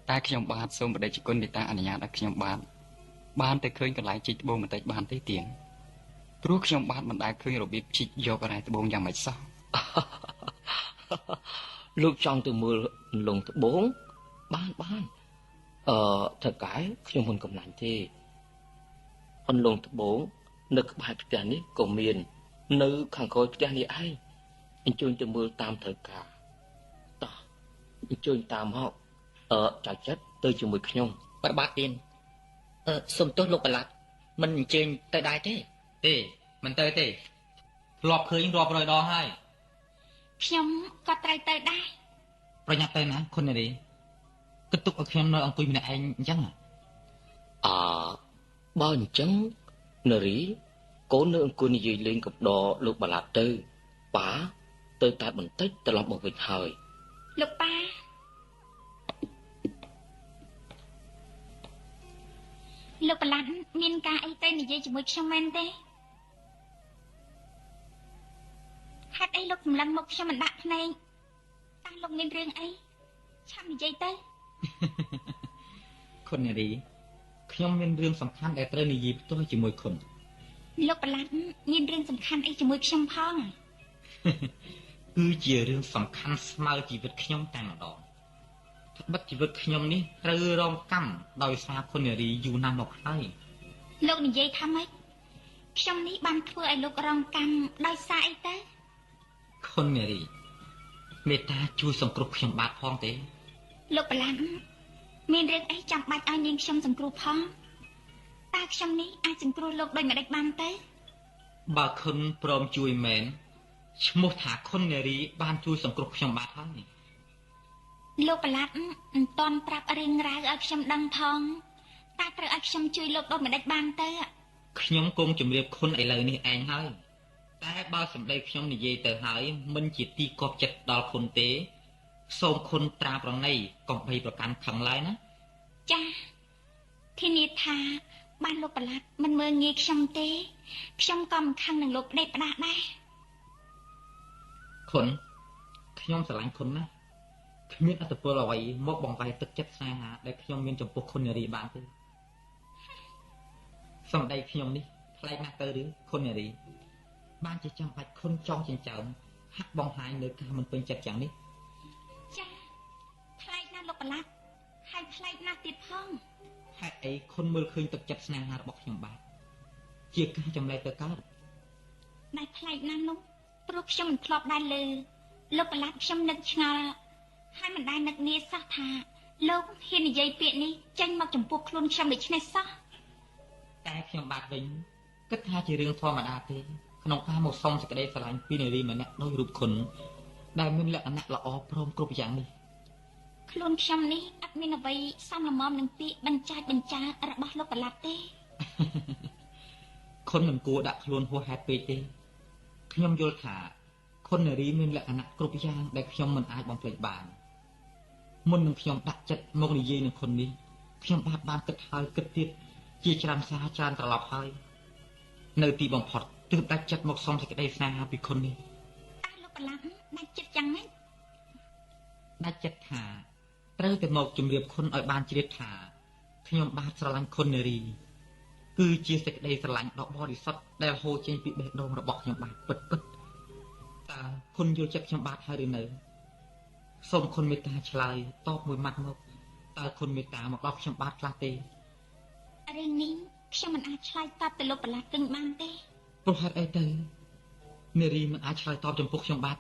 តែខ្ញុំបាទសូមបដិជគុណមេត្តាអនុញ្ញាតឲ្យខ្ញុំបាទបានទៅឃើញកន្លែងជីកត្បូងបន្តិចបានទេទៀនព្រោះខ្ញុំបាទមិនដែលឃើញរបៀបជីកយករ៉ែត្បូងយ៉ាងម៉េចសោះ លោកចង់ទៅមើលលងត្បូងបានតើកែខ្ញុំមិនកំណាញ់ទេអន្លង់ត្បូងនៅក្បែរផ្ទះនេះក៏មាននៅខាងក្រោយផ្ទះនេះឯងអញ្ជើញទៅមើលតាមត្រូវការតោះអញ្ជើញតាមមកចៅចិត្តទៅជាមួយខ្ញុំ បាទទៀនសុំទោសលោកប្រឡាត់មិនអញ្ជើញទៅដែរទេ ទេមិនទៅទេធ្លាប់ឃើញរាប់រយដងហើយ ខ្ញុំក៏ត្រូវទៅដែរ ប្រញាប់ទៅណាខុននារីគិតទុកឲ្យខ្ញុំនៅអង្គុយម្នាក់ឯងអញ្ចឹង បើអញ្ចឹងនារីកូននៅអង្គុយនិយាយលេងកំដរលោកប្រឡាត់ទៅប៉ាទៅតែបន្តិចត្រឡប់មកវិញហើយ លោកប៉ាលោកប្រឡាត់មានការអីទៅនិយាយជាមួយខ្ញុំមែនទេហេតុអីលោកសម្លឹងមកខ្ញុំមិនដាក់ភ្នែកតើលោកមានរឿងអីឆាប់និយាយទៅ ខុននារីខ្ញុំមានរឿងសំខាន់ដែលត្រូវនិយាយផ្ទាល់ជាមួយខុន លោកប្រឡាត់មានរឿងសំខាន់អីជាមួយខ្ញុំផង គឺជារឿងសំខាន់ស្មើជីវិតខ្ញុំតែម្ដងត្បិតជីវិតខ្ញុំនេះត្រូវរងកម្មដោយសារខុននារីយូរណាស់មកហើយ លោកនិយាយថាម៉េចខ្ញុំនេះបានធ្វើឲ្យលោករងកម្មដោយសារអីទៅ ខុននារីមេត្តាជួយសង្គ្រោះខ្ញុំបាទផងទេ លោកប្រឡាត់មានរឿងអីចាំបាច់ឲ្យនាងខ្ញុំសង្គ្រោះផងតើខ្ញុំនេះអាចសង្គ្រោះលោកដោយម្ដេចបានទៅ បើខុនព្រមជួយមែនឈ្មោះថាខុននារីបានជួយសង្គ្រោះខ្ញុំបាទហើយ លោកប្រឡាត់មិនតន់ប្រាប់រឿងរ៉ាវឲ្យខ្ញុំដឹងផងតើត្រូវឲ្យខ្ញុំជួយលោកដូចម្ដេចបានទៅ ខ្ញុំគង់ជម្រាបខុនឥឡូវនេះឯងហើយតែបើសម្ដីខ្ញុំនិយាយទៅហើយមិនជាទីកប់ចិត្តដល់ខុនទេសូមខុនត្រាប្រណីកុំបីប្រកាន់ខឹងឡើយណា ចាធានាថាបានលោកប្រឡាត់មិនមើលងាយខ្ញុំទេខ្ញុំក៏មិនខឹងនឹងលោកផ្ដេសផ្ដាស់ដែរ ខុនខ្ញុំស្រឡាញ់ខុនណាស់គ្មានអត្តពលអ្វីមកបង្កាយទឹកចិត្តស្នេហាដែលខ្ញុំមានចំពោះខុននារីបានទេសម្ដីខ្ញុំនេះប្លែកណាស់ទៅឬខុននារីបានជាចាំបាច់ខុនចង់ចិញ្ចើមហាក់បង្ហាញនៅការមិនពេញចិត្តយ៉ាងនេះ ចាប្លែកណាស់លោកប្រឡាត់ហើយប្លែកណាស់ទៀតផង ហេតុអីខុនមើលឃើញទឹកចិត្តស្នេហារបស់ខ្ញុំបាទជាការចម្លែកទៅកើត ដែលប្លែកណាស់នោះព្រោះខ្ញុំមិនធ្លាប់ដែរលើលោកប្រឡាត់ខ្ញុំនឹកឆ្ងល់ហើយមិនដែលនឹកនាសោះថាលោកហ៊ាននិយាយពាក្យនេះចេញមកចំពោះខ្លួនខ្ញុំដូច្នេះសោះ តែខ្ញុំបាទវិញគិតថាជារឿងធម្មតាទេក្នុងការមកសុំសេចក្តីស្រឡាញ់ពីនារីម្នាក់ដោយរូបគុណដែលមានលក្ខណៈល្អព្រមគ្រប់យ៉ាងនេះ ខ្លួនខ្ញុំនេះអត់មានអ្វីសមល្មមនឹងពាក្យបញ្ចារបស់លោកប្រឡាប់ទេ គុណមិនគួរដាក់ខ្លួនហួសហេតុពេកទេខ្ញុំយល់ថាគុណនារីមានលក្ខណៈគ្រប់យ៉ាងដែលខ្ញុំមិនអាចបំភ្លេចបានមុននឹងខ្ញុំដាក់ចិត្តមកនិយាយនឹងគុណនេះខ្ញុំបានគិតហើយគិតទៀតជាច្រើនសារច្រើនត្រឡប់ហើយនៅទីបំផុតទើបដាច់ចិត្តមកសុំសេចក្តីស្នេហាពីគុណនេះ តើលោកប្រឡាប់ដាច់ចិត្តយ៉ាងម៉េច ដាច់ចិត្តថាត្រូវតែមកជម្រាបគុណឲ្យបានជ្រាបថាខ្ញុំបាទស្រឡាញ់គុណនារីគឺជាសេចក្តីស្រឡាញ់ដ៏បរិសុទ្ធដែលហូរចេញពីបេះដូងរបស់ខ្ញុំបាទពិតតើគុណយល់ចិត្តខ្ញុំបាទហើយឬនៅសូមគុណមេត្តាឆ្លើយតបមួយម៉ាត់មកតើគុណមេត្តាមកដល់ខ្ញុំបាទខ្លះទេ រឿងនេះខ្ញុំមិនអាចឆ្លើយតបទៅលោកប្រឡាប់វិញបានទេ ព្រោះហេតុអីទៅនារីមិនអាចឆ្លើយតបចំពោះខ្ញុំបាទ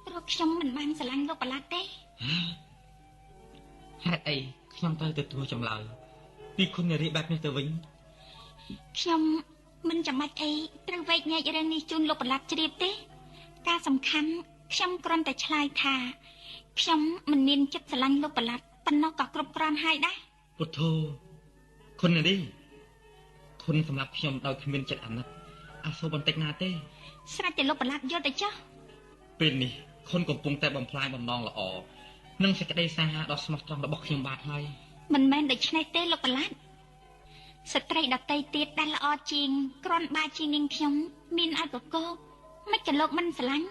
ព្រោះខ្ញុំមិនបានស្រឡាញ់លោកប្រឡាប់ទេ ហេតុអីខ្ញុំត្រូវទទួលចម្លើយពីគុណនារីបែបនេះទៅវិញ ខ្ញុំមិនចាំបាច់អីត្រូវវែកញែករឿងនេះជូនលោកប្រឡាប់ជ្រាបទេការសំខាន់ខ្ញុំគ្រាន់តែឆ្លើយថាខ្ញុំមិនមានចិត្តស្រឡាញ់លោកប្រឡាប់ប៉ុណ្ណោះក៏គ្រប់គ្រាន់ហើយដែរ ពុទ្ធោគុណនារីគុណសម្រាប់ខ្ញុំដោយគ្មានចិត្តអាណិតអាសូរបន្តិចណាទេ ស្រេចតែលោកប្រឡាប់យល់ទៅចុះ ពេលនេះគុណកំពុងតែបំផ្លាញបំណងល្អនិងសេចក្តីស្នេហាដ៏ស្មោះត្រង់របស់ខ្ញុំបាទហើយ មិនមែនដូច្នេះទេលោកប្រឡាប់ស្ត្រីដតីទៀតដែលល្អជាងគ្រាន់បើជាងនាងខ្ញុំមានឲ្យកកោមិនក៏លោកមិនស្រឡាញ់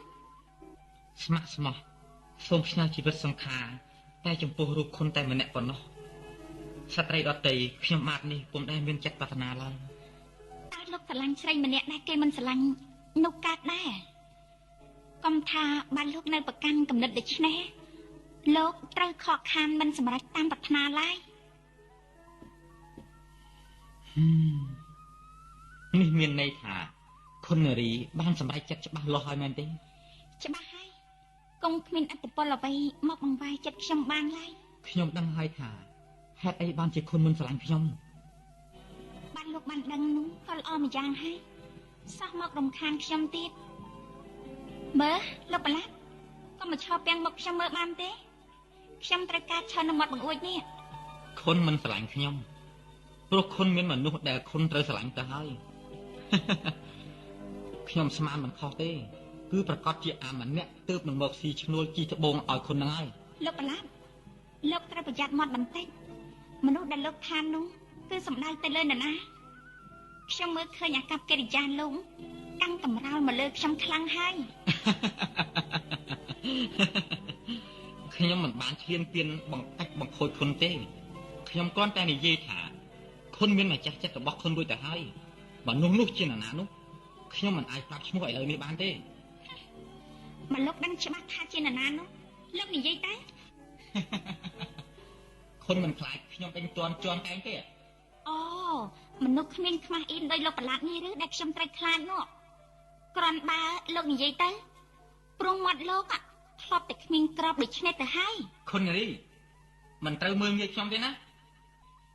ស្ម័គ្រស្មោះសូមឆ្នើជីវិតសង្ខារតែចំពោះរូបគុណតែម្នាក់ប៉ុណ្ណោះស្ត្រីដតីខ្ញុំបាទនេះពុំដែលមានចិត្តប្រាថ្នាឡើយ តើលោកស្រឡាញ់ស្រីម្នាក់ដែរគេមិនស្រឡាញ់នោះកើតដែរកុំថាបានលោកនៅប្រកាន់គំនិតដូច្នេះលោកត្រូវខកខានមិនសម្រេចតាមប្រាថ្នាឡើយ នេះមានន័យថាគុណនារីបានសម្រេចចិត្តច្បាស់លាស់ហើយមែនទេ ច្បាស់ហើយកុំគ្មានអត្តពលអ្វីមកបង្វែរចិត្តខ្ញុំបានឡើយ ខ្ញុំដឹងហើយថាហេតុអីបានជាគុណមិនស្រឡាញ់ខ្ញុំ បានលោកបានដឹងនោះក៏ល្អម្យ៉ាងហើយសោះមករំខានខ្ញុំទៀតមើលលោកប្រឡាប់កុំមកឈរពាំងមុខខ្ញុំមើលបានទេខ្ញុំត្រូវការឈរនៅមាត់បង្អួចនេះ គុណមិនស្រឡាញ់ខ្ញុំព្រោះគុណមានមនុស្សដែលគុណត្រូវស្រឡាញ់ទៅហើយ ខ្ញុំស្មានមិនខុសទេគឺប្រកាសជាអាម្នាក់ទើបនឹងមកស៊ីឈ្នួលជីត្បូងឲ្យគុណហ្នឹងហើយ លោកប្រឡាប់លោកត្រូវប្រយ័ត្នមាត់បន្តិចមនុស្សដែលលោកថានោះគឺសំដៅទៅលើនរណាខ្ញុំមើលឃើញអាកប្បកិរិយាលោកកាន់កម្រោលមកលើខ្ញុំខ្លាំងហើយ ខ្ញុំមិនបានឈ្លានពានបង្កាច់បង្ខូចគុណទេខ្ញុំគ្រាន់តែនិយាយថាគុណមានម្ចាស់ចិត្តរបស់គុណរួចទៅហើយមនុស្សនោះជានរណានោះខ្ញុំមិនអាចប្រាប់ឈ្មោះឥឡូវនេះបានទេ មកលោកដឹងច្បាស់ថាជានរណានោះលោកនិយាយតែ គុណមិនខ្លាចខ្ញុំពេញតន់ជន់កែងទេ អូមនុស្សគ្មានខ្មាស់អ៊ីនដោយលោកប្រឡាប់នេះឬដែលខ្ញុំត្រូវខ្លាចនោះគ្រាន់បើលោកនិយាយទៅព្រោះមាត់លោកធ្លាប់តែគ្មានក្របដូច្នេះទៅហើយ គុណនារីមិនត្រូវមើលងាយខ្ញុំទេណា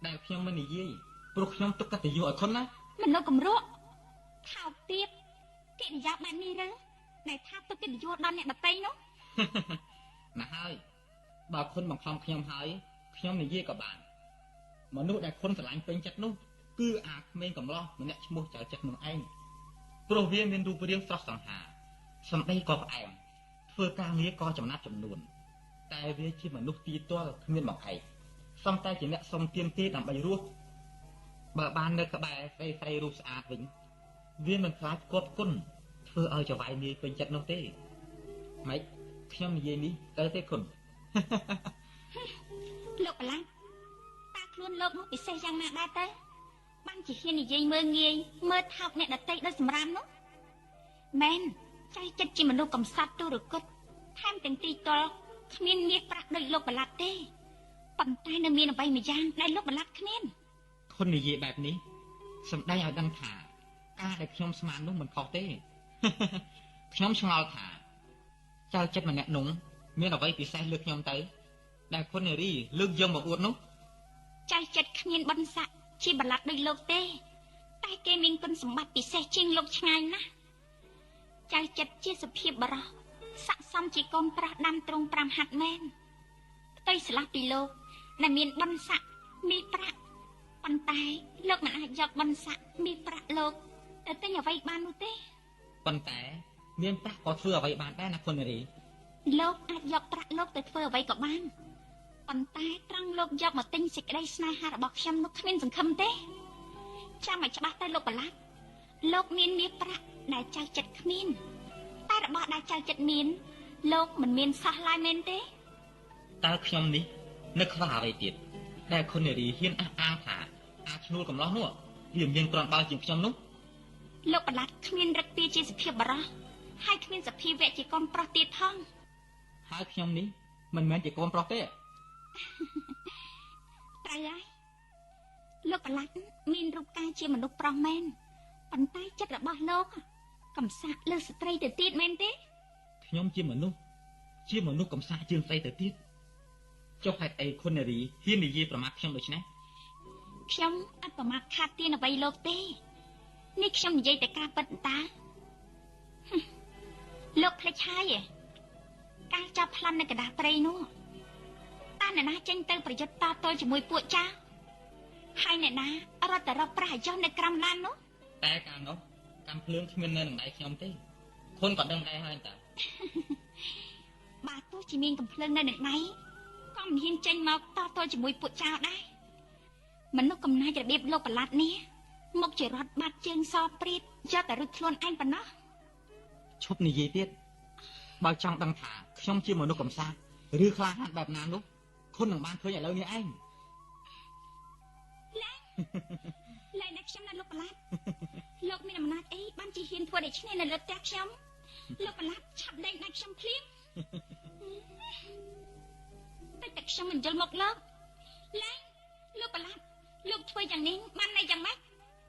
ដែលខ្ញុំមិននិយាយព្រោះខ្ញុំទុកកតញ្ញូឲ្យគុណណា មនុស្សកម្រក់ថោកទៀតកិរិយាបែបនេះឬដែលថាទុកកិត្តិយសដល់អ្នកដទៃនោះ ណាស់ហើយបើគុណបង្ខំខ្ញុំហើយខ្ញុំនិយាយក៏បានមនុស្សដែលគុណស្រឡាញ់ពេញចិត្តនោះគឺអាក្មេងកំឡោះម្នាក់ឈ្មោះចៅចិត្តនឹងឯងព្រោះវាមានរូបរាងស្រស់សង្ហាសម្ដីក៏ផ្អែមធ្វើការងារក៏ចំណាត់ចំនួនតែវាជាមនុស្សទីទាល់គ្មានបង្អែកសំតែជាអ្នកសុំទានទេដើម្បីរស់បើបាននៅក្បែរស្រីរូបស្អាតវិញវាមិនខ្លាចគប់គុណធ្វើឲ្យចៅវាយនាយពេញចិត្តនោះទេម៉េចខ្ញុំនិយាយនេះទៅទេគុណ លោកប្រឡាប់តើខ្លួនលោកនោះពិសេសយ៉ាងណាដែរទៅបានជាហ៊ាននិយាយមើលងាយមើលថោកអ្នកដទៃដោយសម្រាមនោះមែនចៃចិត្តជាមនុស្សកំសត់ទុរគតថែមទាំងទីតល់គ្មានមាសប្រាក់ដោយលោកប្រឡាប់ទេប៉ុន្តែនៅមានអ្វីមួយយ៉ាងដែលលោកប្រឡាប់គ្មាន គុណនិយាយបែបនេះសម្ដែងឲ្យដឹងថាការដែលខ្ញុំស្មាននោះមិនខុសទេ ខ្ញុំឆ្ងល់ថាចៅចិត្តម្នាក់នោះមានអ្វីពិសេសលើខ្ញុំទៅដែលគុណនារីលើកយកមកអួតនោះ ចៃចិត្តគ្មានបិណ្ឌស័ក្តិជាប្រឡាប់ដោយលោកទេ តែគេមានគុណសម្បត្តិពិសេសជាងលោកឆ្ងាយណាស់ចៅចិត្តជាសុភាពបរោះស័ក្តិសមជាកូនប្រុសដាំទ្រង់5ហាត់មែនផ្ទុយស្លាប់ពីលោកដែលមានបុណ្យស័ក្តិមានប្រាក់ប៉ុន្តែលោកមិនអាចយកបុណ្យស័ក្តិមានប្រាក់លោកទៅទិញអ្វីបាននោះទេ ប៉ុន្តែមានប្រាក់ក៏ធ្វើអ្វីបានដែរណាគុណនារី លោកអាចយកប្រាក់លោកទៅធ្វើអ្វីក៏បានប៉ុន្តែត្រង់លោកយកមកទិញសេចក្តីស្នេហារបស់ខ្ញុំនោះគ្មានសង្ឃឹមទេចាំឲ្យច្បាស់ទៅលោកប្រឡាក់លោកមានមាសប្រាក់ដែលចៅចិត្តគ្មានតែរបស់ដែលចៅចិត្តមានលោកមិនមានសោះឡើយមែនទេ តើខ្ញុំនេះនឹកខ្វះអ្វីទៀតដែលគុណនារីហ៊ានអះអាងថាអាចឈ្នួលកំឡោះនោះវាមានគ្រាន់បើជាងខ្ញុំនោះ លោកប្រឡាក់គ្មានរឹកពីជាសភាពបរោះហើយគ្មានសភាវៈជាកូនប្រុសទៀតផង ហើយខ្ញុំនេះមិនមែនជាកូនប្រុសទេ ត្រូវហើយលោកប្រឡាក់មានរូបកាយជាមនុស្សប្រុសមែនប៉ុន្តែចិត្តរបស់លោកកំសាកលើស្ត្រីទៅទៀតមែនទេ ខ្ញុំជាមនុស្សកំសាកជាងស្អីទៅទៀតចុះហេតុអីគុណនារីហ៊ាននិយាយប្រមាថខ្ញុំដូច្នេះ ខ្ញុំអត់ប្រមាថខាតទានអ្វីលោកទេនេះខ្ញុំនិយាយតែការពិតតាលោកភ្លេចហើយឯងការចាប់ប្លន់នៅកណ្ដាលព្រៃនោះតើអ្នកណាចេញទៅប្រយុទ្ធតទល់ជាមួយពួកចាស់ហើយអ្នកណារត់ទៅរកប្រាស់អាយុនៅក្រោមឡាននោះ តែកាលនោះកម្មភ្លើងគ្មាននៅនឹងដៃខ្ញុំទេគុណក៏ដឹងដែរហើយតា បាទទោះជាមានកំភ្លើងនៅនឹងដៃក៏មិនហ៊ានចេញមកតទល់ជាមួយពួកចៅដែរមនុស្សកំណាចរបៀបលោកប្រឡាត់នេះមកជារត់បាត់ជើងសព្រាតយកតែរួចខ្លួនឯងប៉ុណ្ណោះ ឈប់និយាយទៀតបើចង់ដឹងថាខ្ញុំជាមនុស្សកំសាកឬក្លាហានបែបណានោះគុណនឹងបានឃើញឥឡូវនេះឯង ឡើយណាខ្ញុំណាលោកប្រឡាត់លោកមានអំណាចអីបានជាហ៊ានធ្វើដូច្នេះនៅលើផ្ទះខ្ញុំលោកប្រឡាត់ឆាប់លែងដៃខ្ញុំភ្លាមតែខ្ញុំមិនយល់មកលោកឡើងលោកប្រឡាត់លោកធ្វើយ៉ាងនេះបានន័យយ៉ាងម៉េច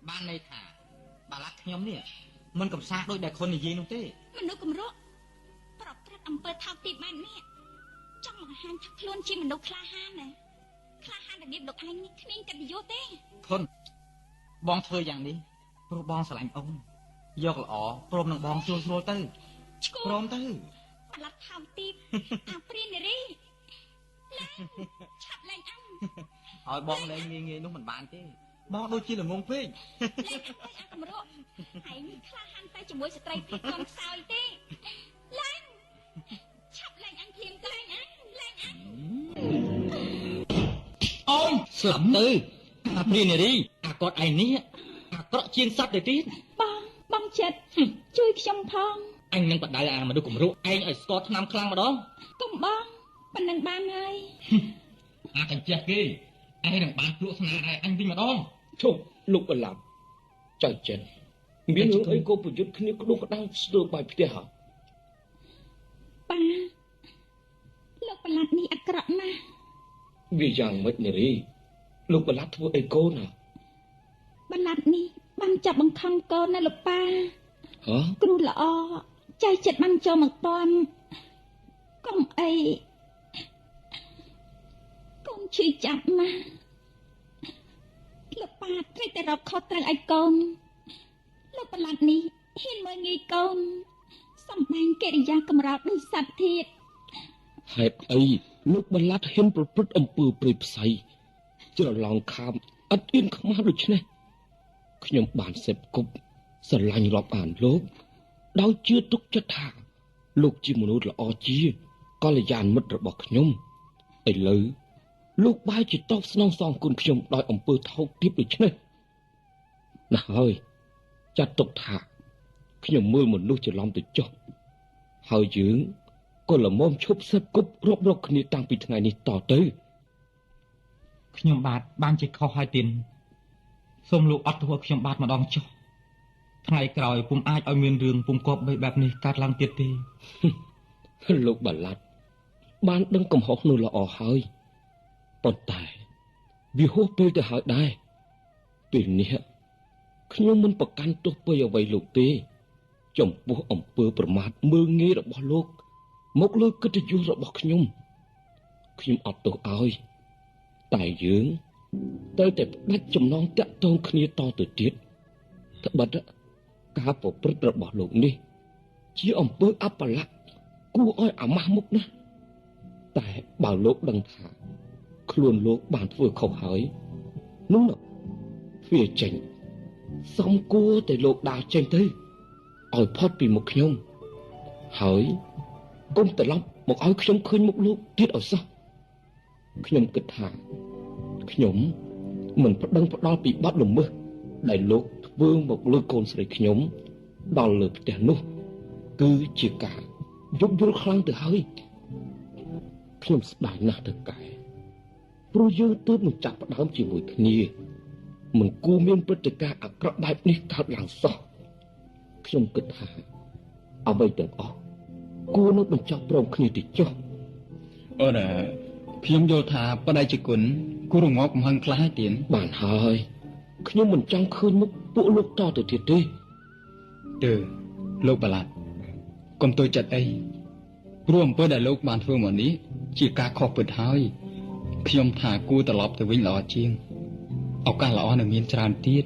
បានន័យថាបាឡាក់ខ្ញុំនេះមិនកំសាកដូចដែលគុណនិយាយនោះទេ មនុស្សគំរក់ប្រព្រឹត្តអំពើថោកទាបបែបនេះចង់បង្ហាញថាខ្លួនជាមនុស្សក្លាហានណាក្លាហានរបៀបលោកឯងនេះគ្មានកិត្តិយសទេ គុណបងធ្វើយ៉ាងនេះព្រោះបងស្រឡាញ់អូនយកល្អព្រមនឹងបងស្រួលទៅ ឈ្គួ ព្រមទៅ ប្រឡាត់ថោកទាបអាព្រាននារីឡើងឆាប់លែងអង្គ ឲ្យបងលេងងាយនោះមិនបានទេបងដូចជាល្ងងពេក លែងអង្គទៅអាគំរក់ហើយនេះក្លាហានតែជាមួយស្ត្រីភេទកូនខ្សោយទេឡើងឆាប់លែងអង្គភ្លាមទៅលែងអង្គ អូយស្លាប់ទៅអាព្រាននារីអាគាត់ឯនេះអាក្រក់ជាងសត្វទៅទៀត បងចិត្តជួយខ្ញុំផង អញនឹងបដៅអាមនុស្សគំរក់ឯងឲ្យស្គាល់ថ្នាំខ្លាំងម្ដង កុំបងប៉ុណ្ណឹងបានហើយ អាកញ្ចេះគេឯងនឹងបានភ្លក់ស្នាដៃអញវិញម្ដង ឈប់លោកប្រឡាប់ចៅចិនមានរឿងអីក៏ប្រយុទ្ធគ្នាក្ដុកក្ដៅស្ទើរបាយផ្ទះហ៎ ប៉ាលោកប្រឡាត់នេះអាក្រក់ណាស់ វាយ៉ាងម៉េចនារីលោកប្រឡាប់ធ្វើអីកូនហ៎ ប្រឡាត់នេះបានចាប់បង្ខំកូនណាលោកប៉ា ហ៎ គ្រូល្អចៅចិត្តបានចូលមកតន់កុំអីកូនឈឺចាប់ណាស់លោកប៉ាត្រូវតែរកខុសត្រូវឲ្យកូនលោកប្រឡាត់នេះហ៊ានមើលងាយកូនសំដែងកិរិយាកម្រោចដូចសត្វធាតុ ហេតុអីលោកប្រឡាប់ហ៊ានប្រព្រឹត្តអំពើព្រៃផ្សៃច្រឡំខាមអត់អៀនខ្មាស់ដូច្នេះខ្ញុំបានសេពគប់ស្រឡាញ់រាប់អានលោកដោយជឿទុកចិត្តថាលោកជាមនុស្សល្អជាកល្យានមិត្តរបស់ខ្ញុំឥឡូវលោកបែរជាតបស្នងសងគុណខ្ញុំដោយអំពើថោកទាបដូច្នេះណាស់ហើយចាត់ទុកថាខ្ញុំមើលមនុស្សច្រឡំទៅចុះហើយយើងក៏ល្មមឈប់សេពគប់រាប់រកគ្នាតាំងពីថ្ងៃនេះតទៅ ខ្ញុំបាទបានជាខុសហើយទៀនសូមលោកអត់ទោសខ្ញុំបាទម្ដងចុះថ្ងៃក្រោយពុំអាចឲ្យមានរឿងពុំគប់បីបែបនេះកើតឡើងទៀតទេ លោកបាឡាត់បានដឹងកំហុសនោះល្អហើយប៉ុន្តែវាហួសពេលទៅហើយដែរពេលនេះខ្ញុំមិនប្រកាន់ទោសពីអ្វីលោកទេចំពោះអំពើប្រមាថមើលងាយរបស់លោកមកលើកិត្តិយសរបស់ខ្ញុំអត់ទោសឲ្យតែយើងត្រូវតែផ្ដាច់ចំណងតាក់ទងគ្នាតទៅទៀត ត្បិតការប្រព្រឹត្តរបស់លោកនេះជាអំពើអបល័ក្ខគួរឲ្យអាម៉ាស់មុខណាស់តែបើលោកដឹងថាខ្លួនលោកបានធ្វើខុសហើយនោះវាចេញសំគួរតែលោកដើរចេញទៅឲ្យផុតពីមុខខ្ញុំហើយកុំត្រឡប់មកឲ្យខ្ញុំឃើញមុខលោកទៀតឲ្យសោះខ្ញុំគិតថាខ្ញុំមិនប្តឹងផ្ដាល់ពីបទល្មើសដែលលោកធ្វើមកលើកូនស្រីខ្ញុំដល់លើផ្ទះនោះគឺជាការយោគយល់ខ្លាំងទៅហើយខ្ញុំស្ដាយណាស់ទៅកែព្រោះយើងទើបនឹងចាប់ផ្ដើមជាមួយគ្នាមិនគួរមានព្រឹត្តិការណ៍អាក្រក់បែបនេះកើតឡើងសោះខ្ញុំគិតថាអ្វីទាំងអស់គួរនឹងបញ្ចប់ព្រមគ្នាទៅចុះអូនខ្ញុំយល់ថាបដិជគុណគួររងាប់កំហឹងខ្លះហើយទៀតបានហើយខ្ញុំមិនចង់ឃើញមុខពួកលោកតទៅទៀតទេលោកប្រឡាត់កុំទោសចិត្តអីព្រោះអំពើដែលលោកបានធ្វើមកនេះជាការខុសពិតហើយខ្ញុំថាគួរត្រឡប់ទៅវិញល្អជាងឱកាសល្អនៅមានច្រើនទៀត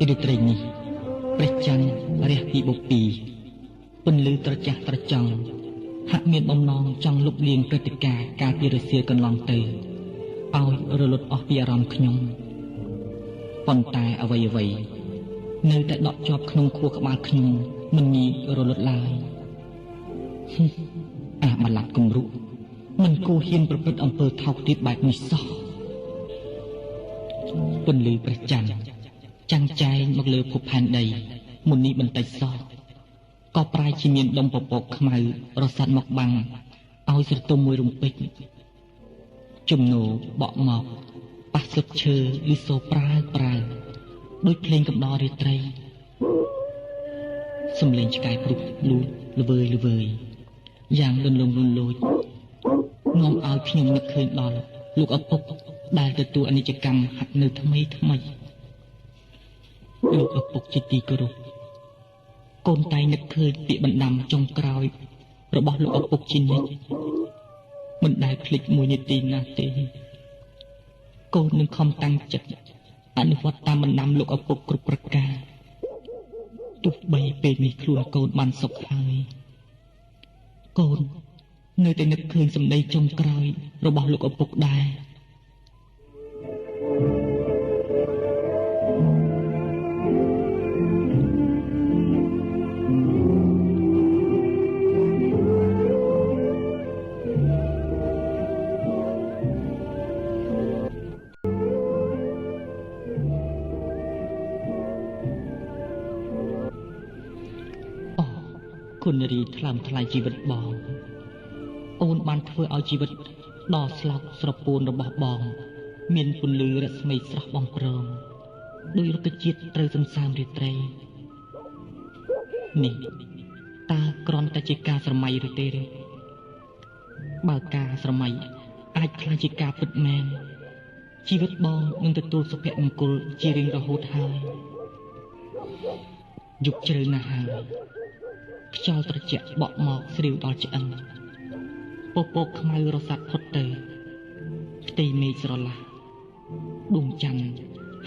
រាត្រីនេះព្រះច័ន្ទរះពីបុព្វីពន្លឺត្រចះត្រចង់ហាក់មានបំណងចង់លុបលាងព្រឹត្តិការណ៍កាលពីរសៀលកន្លងទៅឲ្យរលត់អស់ពីអារម្មណ៍ខ្ញុំប៉ុន្តែអ្វីៗនៅតែដក់ជាប់ក្នុងខួរក្បាលខ្ញុំមិនងាយរលត់ឡើយអាបលាត់គំរុមិនគួរហ៊ានប្រព្រឹត្តអំពើថោកទាបបែបនេះសោះពន្លឺព្រះច័ន្ទចាំងចែងមកលើភពផែនដីមុននេះបន្តិចសោះក៏ប្រែជាមានដុំពពកខ្មៅរសាត់មកបាំងឲ្យស្រទុំមួយរំពេចជំនោបក់មកប៉ះស្លឹកឈើឬសូរប្រើដូចភ្លេងកំដររាត្រីសំឡេងឆ្កែព្រុសលូតល្វើយយ៉ាងលន់លូចនាំឲ្យខ្ញុំនឹកឃើញដល់លោកឪពុកដែលទទួលអនិច្ចកម្មហាក់នៅថ្មីលោកឪពុកជាទីគោរពកូនតែងនឹកឃើញពាក្យបណ្ដាំចុងក្រោយរបស់លោកឪពុកជានិច្ចមិនដែលភ្លេចមួយនាទីណាទេកូននឹងខំតាំងចិត្តអនុវត្តតាមបណ្ដាំលោកឪពុកគ្រប់ប្រការទោះបីពេលនេះខ្លួនកូនបានសុខហើយកូននៅតែនឹកឃើញសម្ដីចុងក្រោយរបស់លោកឪពុកដែរគុណរីថ្លើមថ្លៃជីវិតបងអូនបានធ្វើឲ្យជីវិតដ៏ស្លោកស្រពោនរបស់បងមានពន្លឺរស្មីស្រស់បំព្រងដោយរុក្ខជាតិត្រូវសន្សើមរាត្រីនេះតើគ្រាន់តែជាការស្រមៃឬទេបើការស្រមៃអាចខ្លាចជាការពិតមែនជីវិតបងនឹងទទួលសុភមង្គលជារៀងរហូតហើយយប់ជ្រៅណាស់ហើយខ្យល់ត្រជាក់បក់មកស្រីវដល់ឆ្អឹងពពកខ្មៅរសាត់ផុតទៅផ្ទៃមេឃស្រឡះដួងច័ន្ទ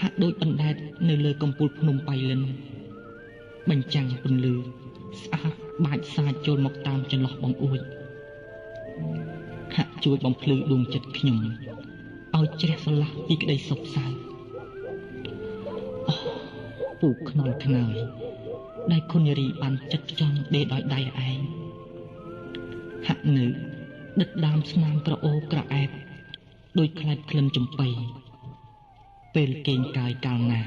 ហាក់ដូចអណ្ដែតនៅលើកំពូលភ្នំបៃលិនបញ្ចាំងពន្លឺស្អាតបាចសាចចូលមកតាមចន្លោះបង្អួចហាក់ជួយបំភ្លឺដួងចិត្តខ្ញុំឲ្យជ្រះស្រឡះពីក្តីសោកសៅពូខ្នល់ខ្នើយដែលគុណរីបានចិត្តចង់ដេកដោយដៃឯងហាក់នៅដិតដាមស្នាមក្រអូបក្រអែបដោយខ្លាចក្លិនចំបៃពេលគេងកាយកាលណា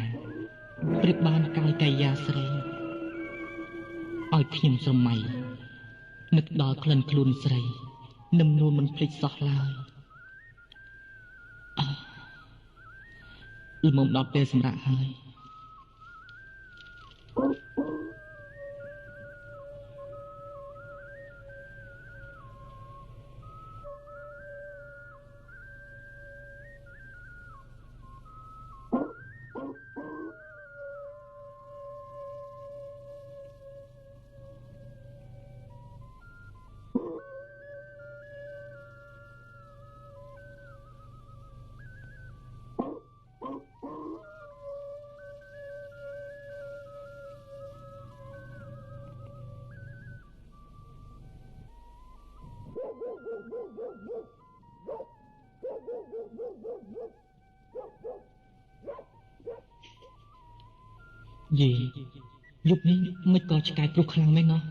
ព្រៀបបានកាយកាយាស្រីឲ្យខ្ញុំស្រមៃនឹកដល់ក្លិនខ្លួនស្រីនឹមនួនមិនភ្លេចសោះឡើយល្មមដល់ពេលសម្រាប់ហើយ យីយុគនេះមិនក៏ឆ្កែព្រោះខ្លាំងមែនណោះ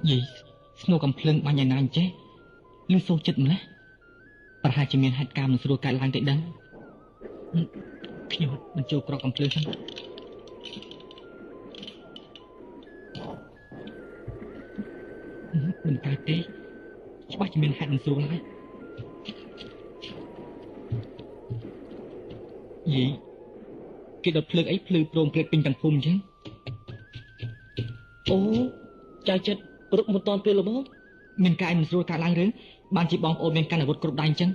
យីស្នូកំភ្លើងបាញ់ឯណាអញ្ចេះលឺសូរចិត្តម្ល៉េះប្រហែលជាមានហេតុការណ៍មិនស្រួលកើតឡើងតិចដឹងខ្ញុំបញ្ចូលក្រកកំភ្លើងសិនមិនកើតទេច្បាស់ជាមានហេតុមិនស្រួលហើយយីគេដុតភ្លើងអីភ្លឺព្រមព្រែកពេញទាំងភូមិអញ្ចឹងអូចៅចិត្តរត់មិនតាន់ពេលល្មម មានការមិនស្រួលកើតឡើងរឿងបានជាបងប្អូនមានកាន់អាវុធគ្រប់ដៃអញ្ចឹង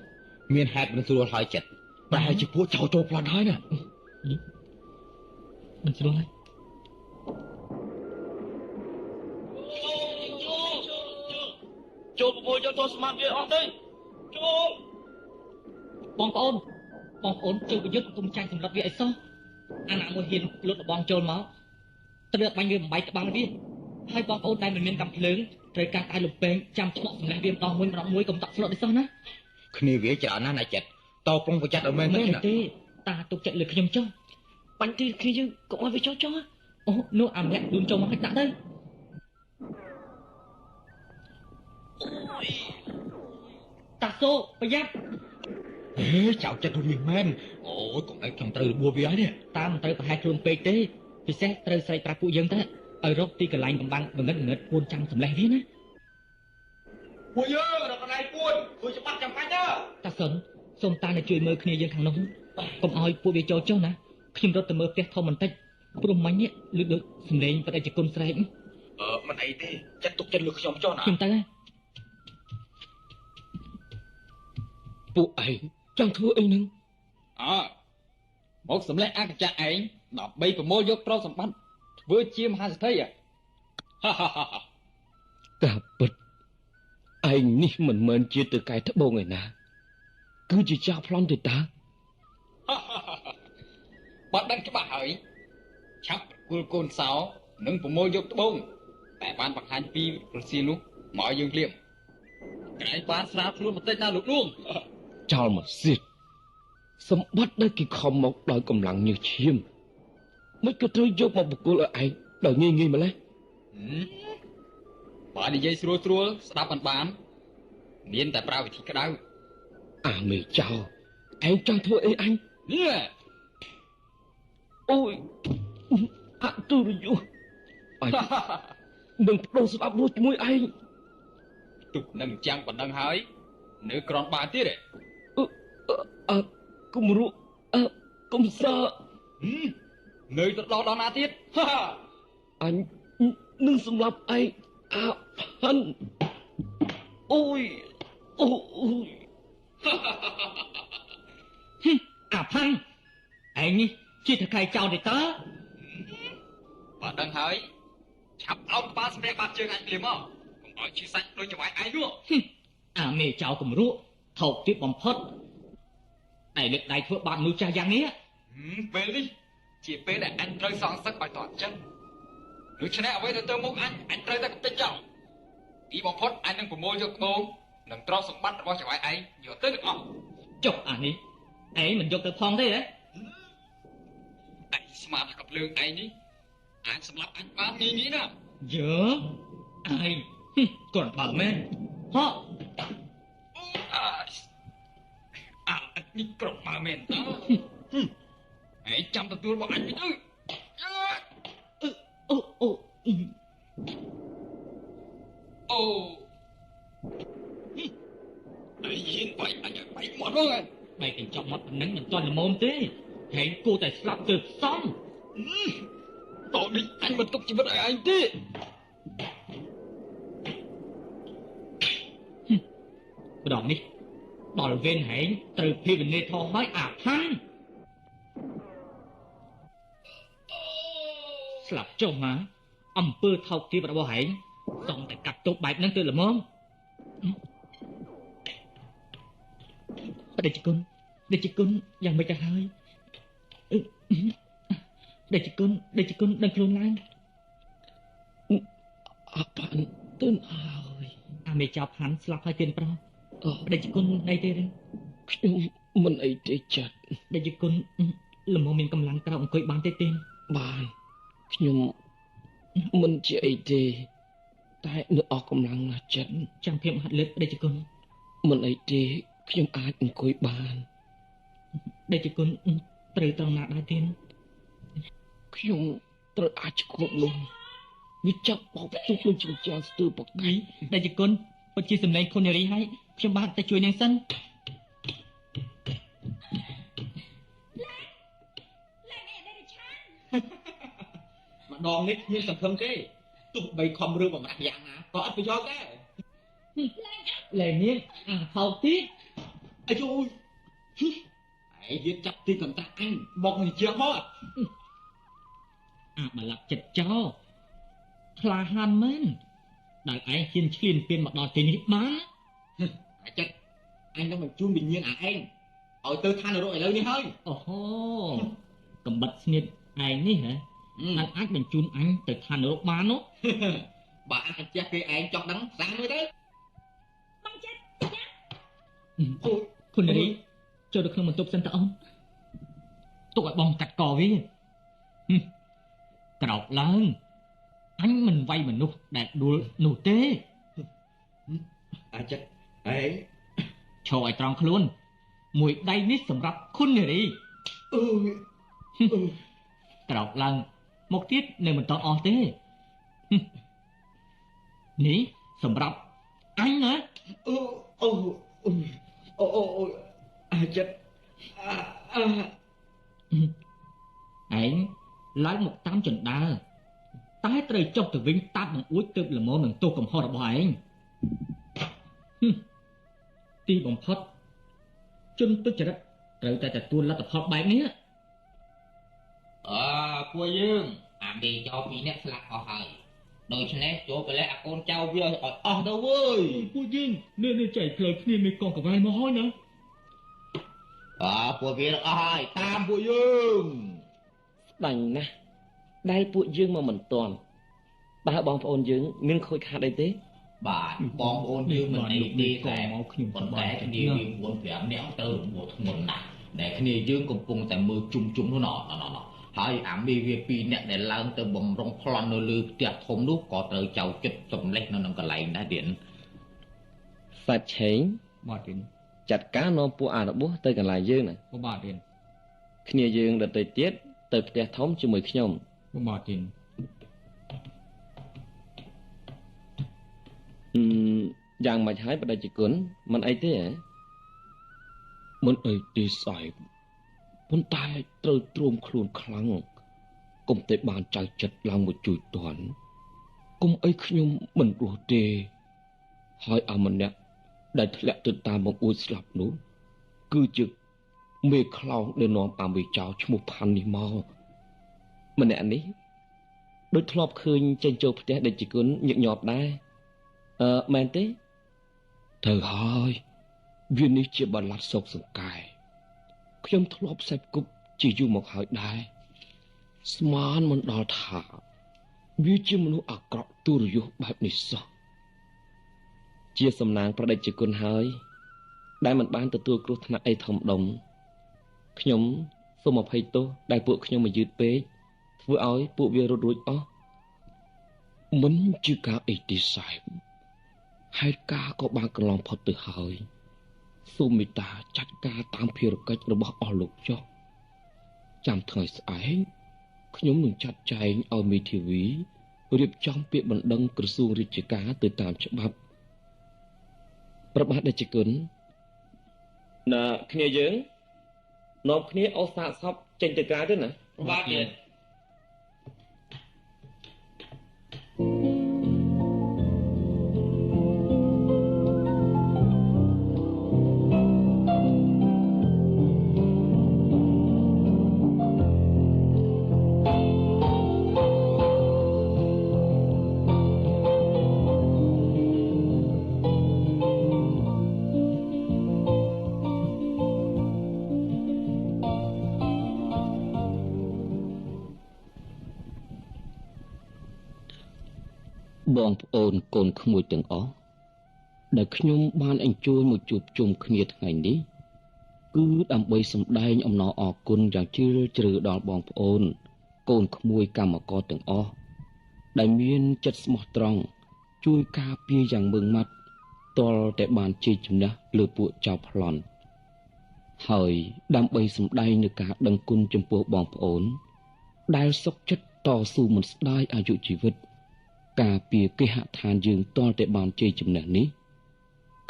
មានហេតុមិនស្រួលហើយចិត្តប្រហែលជាពួកចោរចូលប្លន់ហើយណា មិនស្រួលហើយចូលប្រមូលយកទោះស្មាតវាអស់ទៅចូល បងប្អូនជួយប្រយុទ្ធគុំចាញ់សម្រាប់វាឲ្យសោះអាណាមួយហ៊ានលុតលបងចូលមកត្រូវបាញ់វាបំបីក្បាលវាហើយបងប្អូនដែលមិនមានកំភ្លើងត្រូវការដៃលំពេងចាំឆ្លក់សម្លេះវាម្ដងមួយកុំតាក់ស្លុតទេសោះណា គ្នាវាច្រើនណាស់ណាចិត្តតោប្រុងប្រយ័ត្នឲ្យមែនទេណា ទេតាទុកចិត្តលើខ្ញុំចុះ បាញ់ទីគ្នាយើងកុំឲ្យវាចោះចោះ អូនោះអាម្នាក់ដួលចូលមកឲ្យដាក់ទៅតាសូប្រយ័ត្ន ចៅចិត្តរួចមែនអូយកុំឲ្យខ្ញុំត្រូវរបួសវាហើយនេះ តាមមិនត្រូវប្រហែលខ្លួនពេកទេពិសេសត្រូវស្រែកប្រាប់ពួកយើងទៅឲ្យរកទីកន្លែងកំបាំងបង្ងឹតពួនចាំសម្លេះវាណា ពួកយើងរកកន្លែងពួនធ្វើច្បាប់ចាំបាច់ទៅ តាសុនសូមតានៅជួយមើលគ្នាយើងខាងនោះកុំឲ្យពួកវាចូលចុះណាខ្ញុំរត់ទៅមើលផ្ទះធំបន្តិចព្រោះមិញនេះលឺដូចសំឡេងបដិជគុណស្រែក មិនអីទេចិត្តទុកចិត្តលើខ្ញុំចុះណា ខ្ញុំទៅហើយ ពួកឯងចង់ធ្វើអីនឹង មកសម្លេះអកញ្ចៈឯងដើម្បីប្រមូលយកទ្រព្យសម្បត្តិធ្វើជាមហាសេដ្ឋីការពិតឯងនេះមិនមែនជាទៅកែត្បូងឯណាគឺជាចៅប្លន់ទេតា បាត់ដឹងច្បាស់ហើយឆាប់ប្រគល់កូនសោនិងប្រមូលយកត្បូងតែបានបង្ហាញពីរសៀលនោះមកឲ្យយើងភ្លាមក្រែងបានស្រាវខ្លួនបន្តិចណាលោកឌួង ចោលមកសៀតសម្បត្តិដែលគេខំមកដោយកម្លាំងញើសឈាមមិនក៏ត្រូវយកមកបកគលឲ្យឯងដោយងាយងាយម្ល៉េះ បើនិយាយស្រួលស្ដាប់បានមានតែប្រើវិធីក្តៅ អាមេចោឯងចង់ធ្វើអីអញ នេះ អូយអទុរយុអញនឹងបដូរស្ដាប់រួចជាមួយឯង ទុកនឹងចាំងប៉ុណ្ណឹងហើយនៅក្រនបានទៀតទេ គំរុកុំសើ នៅទៅដល់ណាទៀត អញនឹងសម្លាប់ឯងអាផាន់អូយ អាផាំងឯងនេះជាថកែចោលទេតើ បើដឹងហើយឆាប់អោបក្បាលសម្រាប់បាត់ជើងអញភ្លាមមកកុំឲ្យឈឺសាច់ដូចចង្វាយឯងនោះ អាមេចោលគំរក់ថោកទៀតបំផុតតែលើកដៃធ្វើបាបមនុស្សចាស់យ៉ាងនេះ ពេលនេះជាពេលដែលអញត្រូវសងសឹកឲ្យតន់ចិត្តដូច្នេះអ្វីទៅទៅមុខអញត្រូវតែកំទេចចោលទីបំផុតអញនឹងប្រមូលយកត្បូងនិងទ្រព្យសម្បត្តិរបស់ចង្វាយឯងយកទៅទាំងអស់ ចុះអានេះឯងមិនយកទៅផងទេហ៎ ឯងស្មានថាកំភ្លើងឯងនេះអាចសម្លាប់អញបានងាយងាយណាស់ យើឯងគាត់បើមែនហ៎ អញនេះក្រុមបើមែនតើឯងចាំទទួលរបស់អញវិញទៅ អូ អូអីហ៊ានបាយអញបាយមកនោះឯង បែកកញ្ចក់មកប៉ុណ្ណឹងមិនទាន់ល្មមទេហែងគួរតែស្លាប់ទើបសម តោះនេះអញមិនទុកជីវិតឲ្យឯងទេ ម្ដងនេះដល់វេនហែងត្រូវភេវនាធំហើយអាផាំងស្លាប់ចុះមកអំពើថោកទាបរបស់ហែងសំតែកាត់ទុកបែបហ្នឹងទៅល្មមដេចគុណយ៉ាងមិនទៅហើយដេចគុណដឹងខ្លួនឡើង អាផាន់ទើនហើយ អាមេចោលផាន់ស្លាប់ហើយទៀតប្រុស ដែលជាគុណអីទេ ខ្ញុំមិនអីទេចាត់ ដែលជាគុណល្មមមានកម្លាំងក្រោកអង្គុយបានទេទេ បានខ្ញុំមិនជាអីទេតែនៅអស់កម្លាំងណាស់ចិត្ត ចាំភាពហាត់លើកដែលជាគុណ មិនអីទេខ្ញុំអាចអង្គុយបាន ដែលជាគុណត្រូវត្រង់ណាដែរទេ ខ្ញុំត្រូវអាចឈ្គប់នោះវាចាប់បោកផ្ទុះនឹងជញ្ជាំងស្ទើរបកៃ ដែលជាគុណពិតជាសម្លេងគុណនារីហើយខ្ញុំបានតែជួយនាងសិន ម្ដងនេះគ្មានសង្ឃឹមទេទោះបីខំរឿងបំរាស់យ៉ាងណាក៏អត់ប្រយោជន៍ដែរ លែងនាងអាហោទី អាយូយឯងយឺតចាប់ទីកន្តាក់អញមកនិយាយមក អាបាឡាប់ចិត្តចោលក្លាហានមែនដែលឯងហ៊ានឈ្លានពានមកដល់ទីនេះបាន អាចិត្តអញនឹងបញ្ជូនវិញ្ញាណឯងឲ្យទៅឋាននរកឥឡូវនេះហើយ អូហូកំបិតស្នៀតឯងនេះហ៎នឹងអាចបញ្ជូនអញទៅឋាននរកបាននោះ បើអញចេះគេឯងចង់ដឹងសាមើលទៅ អូគុណនារីចូលទៅក្នុងបន្ទប់សិនតើអូនទុកឲ្យបងកាត់កវាក្រោកឡើងអញមិនវាយមនុស្សដែលដួលនោះទេ អាចិត្តឯង ឈរឲ្យត្រង់ខ្លួនមួយដៃនេះសម្រាប់គុណនារី អឺ ក្រោកឡើងមកទៀតនៅមិនតអស់ទេ នេះសម្រាប់អញណា អូអូអូអូអាចិត្តឯងឡើងមកតាមចណ្ដាលតែត្រូវចុះទៅវិញតាមបង្អួចទើបល្មមនឹងទោសកំហុសរបស់ឯងទីបំផុតជនទុច្ចរិតត្រូវតែទទួលលទ្ធផលបែបនេះ ពួកយើងអាមេចោលពីរនាក់ស្លាប់អស់ហើយដូច្នេះចូលទៅលេះអាកូនចៅវាឲ្យអស់ទៅវើយ ពួកយើងនេះចែកផ្លូវគ្នាមានកងកវ៉ៃមកហើយណា ពួកវាអស់ហើយតាមពួកយើង ស្ដាញ់ណាស់ដែលពួកយើងមកមិនទាន់តើបងប្អូនយើងមានខូចខាតអីទេ បាទបងប្អូនយើងមិនអីទេតែ មកខ្ញុំ ប៉ុន្តែគ្នាវា4 5នាក់ទៅរបួសធ្ងន់ណាស់ដែលគ្នាយើងកំពុងតែមើលជុំនោះណ៎ហើយអាមេវា2នាក់ដែលឡើងទៅបំរុងប្លន់នៅលើផ្ទះធំនោះក៏ត្រូវចៅចិត្តសម្លេចនៅក្នុងកន្លែងដែរទៀត សាច់ឆេង បាទទៀត ចាត់ការនាំពួកអារបួសទៅកន្លែងយើងណា បាទទៀត គ្នាយើងដទៃទៀតទៅផ្ទះធំជាមួយខ្ញុំ បាទទៀត យ៉ាងម៉េចហើយបដិជគុណមិនអីទេហ៎មិនអីទេស្អែកប៉ុន្តែត្រូវទ្រាំខ្លួនខ្លាំងកុំតែបានចៅចិត្តឡើងមកជួយតន់កុំអីខ្ញុំមិនរស់ទេហើយអាម្នាក់ដែលធ្លាក់ទៅតាមបង្អួចស្លាប់នោះគឺជាមេខ្លោងដែលនាំអាមេចៅឈ្មោះផាន់នេះមកម្នាក់នេះដូចធ្លាប់ឃើញចេញចូលផ្ទះដេចគុណញឹកញាប់ដែរមែនទេទៅហើយវានេះជាបលាត់សោកសង្កែខ្ញុំធ្លាប់សេពគប់ជាយូរមកហើយដែរស្មានមិនដល់ថាវាជាមនុស្សអាក្រក់ទុរយុះបែបនេះសោះជាសំណាងប្រដេជគុណហើយដែលមិនបានទទួលគ្រោះថ្នាក់អីធំដុំខ្ញុំសូមអភ័យទោសដែលពួកខ្ញុំមកយឺតពេកធ្វើឲ្យពួកវារត់រួចអស់មិនជាការអីទេសាយហេតុការក៏បានកន្លងផុតទៅហើយសូមមេត្តាចាត់ការតាមភារកិច្ចរបស់អស់លោកចុះចាំថ្ងៃស្អែកខ្ញុំនឹងចាត់ចែងឲ្យមេធាវីរៀបចំពាក្យបណ្ដឹងក្រសួងរាជការទៅតាមច្បាប់ប្របាទដេចគុណណាគ្នាយើងនាំគ្នាអោសាកសពចេញទៅក្រៅទៅណា បាទទៀត បងប្អូនកូនក្មួយទាំងអស់ ដែលខ្ញុំបានអញ្ជើញមកជួបជុំគ្នាថ្ងៃនេះគឺដើម្បីសម្ដែងអំណរអគុណយ៉ាងជ្រាលជ្រៅដល់បងប្អូនកូនក្មួយកម្មករទាំងអស់ដែលមានចិត្តស្មោះត្រង់ជួយការពារយ៉ាងម៉ឺងម៉ាត់ទាល់តែបានជ័យជំនះលើពួកចៅប្លន់ហើយដើម្បីសម្ដែងនូវការដឹងគុណចំពោះបងប្អូនដែលសុខចិត្តតស៊ូមិនស្ដាយអាយុជីវិតការពារគេហដ្ឋានយើងទាល់តែបានជ័យជំនះនេះ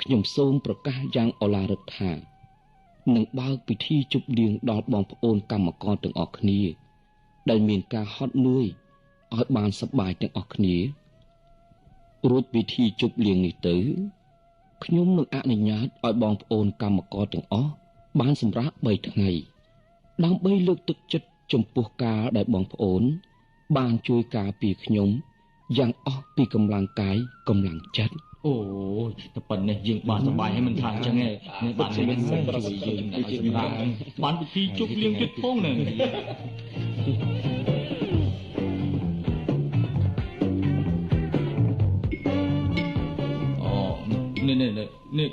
ខ្ញុំសូមប្រកាសយ៉ាងឱឡារិកថានឹងបើកពិធីជប់លៀងដល់បងប្អូនកម្មករទាំងអស់គ្នាដែលមានការហត់នឿយឲ្យបានសប្បាយទាំងអស់គ្នារួចពិធីជប់លៀងនេះទៅខ្ញុំនឹងអនុញ្ញាតឲ្យបងប្អូនកម្មករទាំងអស់បានសម្រាក3ថ្ងៃដើម្បីលើកទឹកចិត្តចំពោះការដែលបងប្អូនបានជួយការពារខ្ញុំយ៉ាងអស់ពីកម្លាំងកាយកម្លាំងចិត្តអូយតែប៉ុណ្ណេះយើងបានសប្បាយហើយមិនថាអញ្ចឹងទេបានមានសិទ្ធិជួយយើងបានពិធីជប់លៀងទៀតផងហ្នឹងនេះ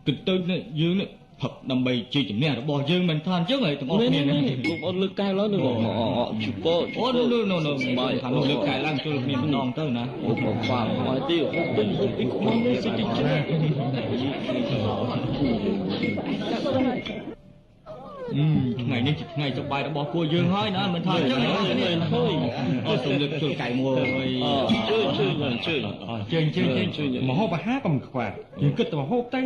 គិតទៅនេះយើងនេះផឹកដើម្បីជ័យជំនះរបស់យើងមិនថាអញ្ចឹងហើយទាំងអស់គ្នានេះលោកអូនលើកកែឡើងនេះជូប៉អូនោះបាយខាងនោះលើកកែឡើងចូលគ្នាម្ដងទៅណាអូបងខ្វាហើយទីហូបពីខ្មោចនេះសិតជាថ្ងៃនេះជាថ្ងៃសប្បាយរបស់ពួកយើងហើយណាមិនថាអញ្ចឹងទេអូសូមលើកជួយកែមួយជួយមហូបអាហារក៏មិនខ្វះយើងគិតតែមហូបទៅ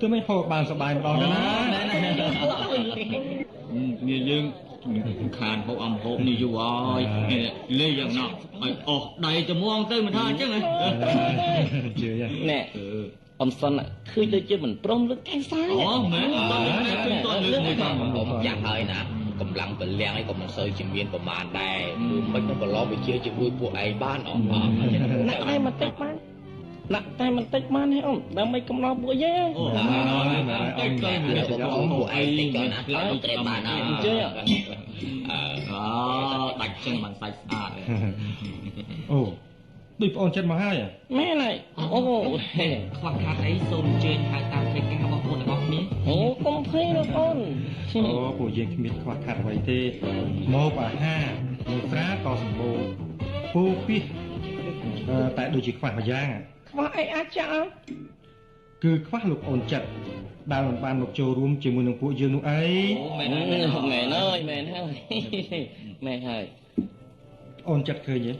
គឺមិនហូបបានសប្បាយម្ដងទៅណាយើងខានហូបហូបនេះយូរហើយលេយ៉ាងណោះឲ្យអស់ដៃត្មងទៅមិនថាអញ្ចឹងហ៎ជឿណែអំសិនឃើញដូចជាមិនព្រមលើកកែសាយអូមែនលើកមួយផងខ្ញុំយ៉ាងហើយណាកម្លាំងពលៀងឯងក៏មិនសូវជាមានប្រមាណដែរគឺមិនទៅប្រឡងវិជាជាមួយពួកឯងបានអត់ណាក់តែបន្តិចបានហ៎អូនដើម្បីកំឡោពួកយើងអូពួកឯងតិចទៅណាឡើយត្រូវបានណាអញ្ចឹងដាច់ចឹងមិនសាច់ស្អាតអូដូចបងចិត្តមកហើយមែនហើយអូខ្វះខាតអីសូមអញ្ជើញហៅតាមផ្លូវការរបស់បងទាំងអស់គ្នាអូកុំភ័យលោកអូនអូពួកយើងគ្មានខ្វះខាតអ្វីទេមកអាហារមួយស្រាក៏សម្បូរពូពីតែដូចជាខ្វះមួយយ៉ាងខ្វះអីអាចចាគឺខ្វះលោកអូនចិត្តដែលមិនបានមកចូលរួមជាមួយនឹងពួកយើងនោះអីមែនហើយអូនចិត្តឃើញទេ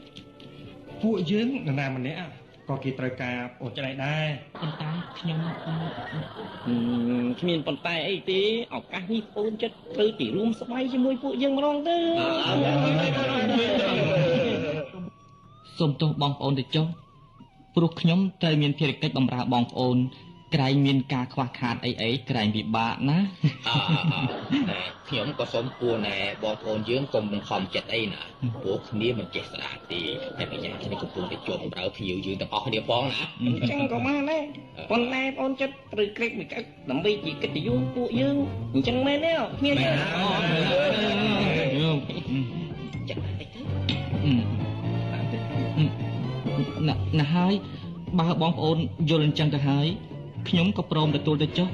ពួកយើងនរណាម្នាក់ក៏គេត្រូវការអូនចិត្តដែរប៉ុន្តែខ្ញុំគ្មានប៉ុន្តែអីទេឱកាសនេះអូនចិត្តត្រូវទីរួមស្បែកជាមួយពួកយើងម្ដងទៅសូមទោសបងប្អូនទៅចុះព្រោះខ្ញុំត្រូវមានភារកិច្ចបម្រើបងប្អូនក្រែងមានការខ្វះខាតអីក្រែងពិបាកណាខ្ញុំក៏សូមពួរណែបងប្អូនយើងកុំបង្ខំចិត្តអីណាពួកគ្នាមិនចេះស្ដាប់ទេតែប្រយ័ត្នគ្នាកំពុងតែជាប់បម្រើភៀវយើងទាំងអស់គ្នាផងណាអញ្ចឹងក៏បានដែរប៉ុន្តែបងប្អូនចិត្តត្រូវក្រេកមួយកឹកដើម្បីជាកិត្តិយសពួកយើងអញ្ចឹងមែនទេគ្នាចាស់តិចទៅណាហើយបើបងប្អូនយល់អញ្ចឹងទៅហើយខ្ញុំក៏ព្រមទទួលទៅចុះ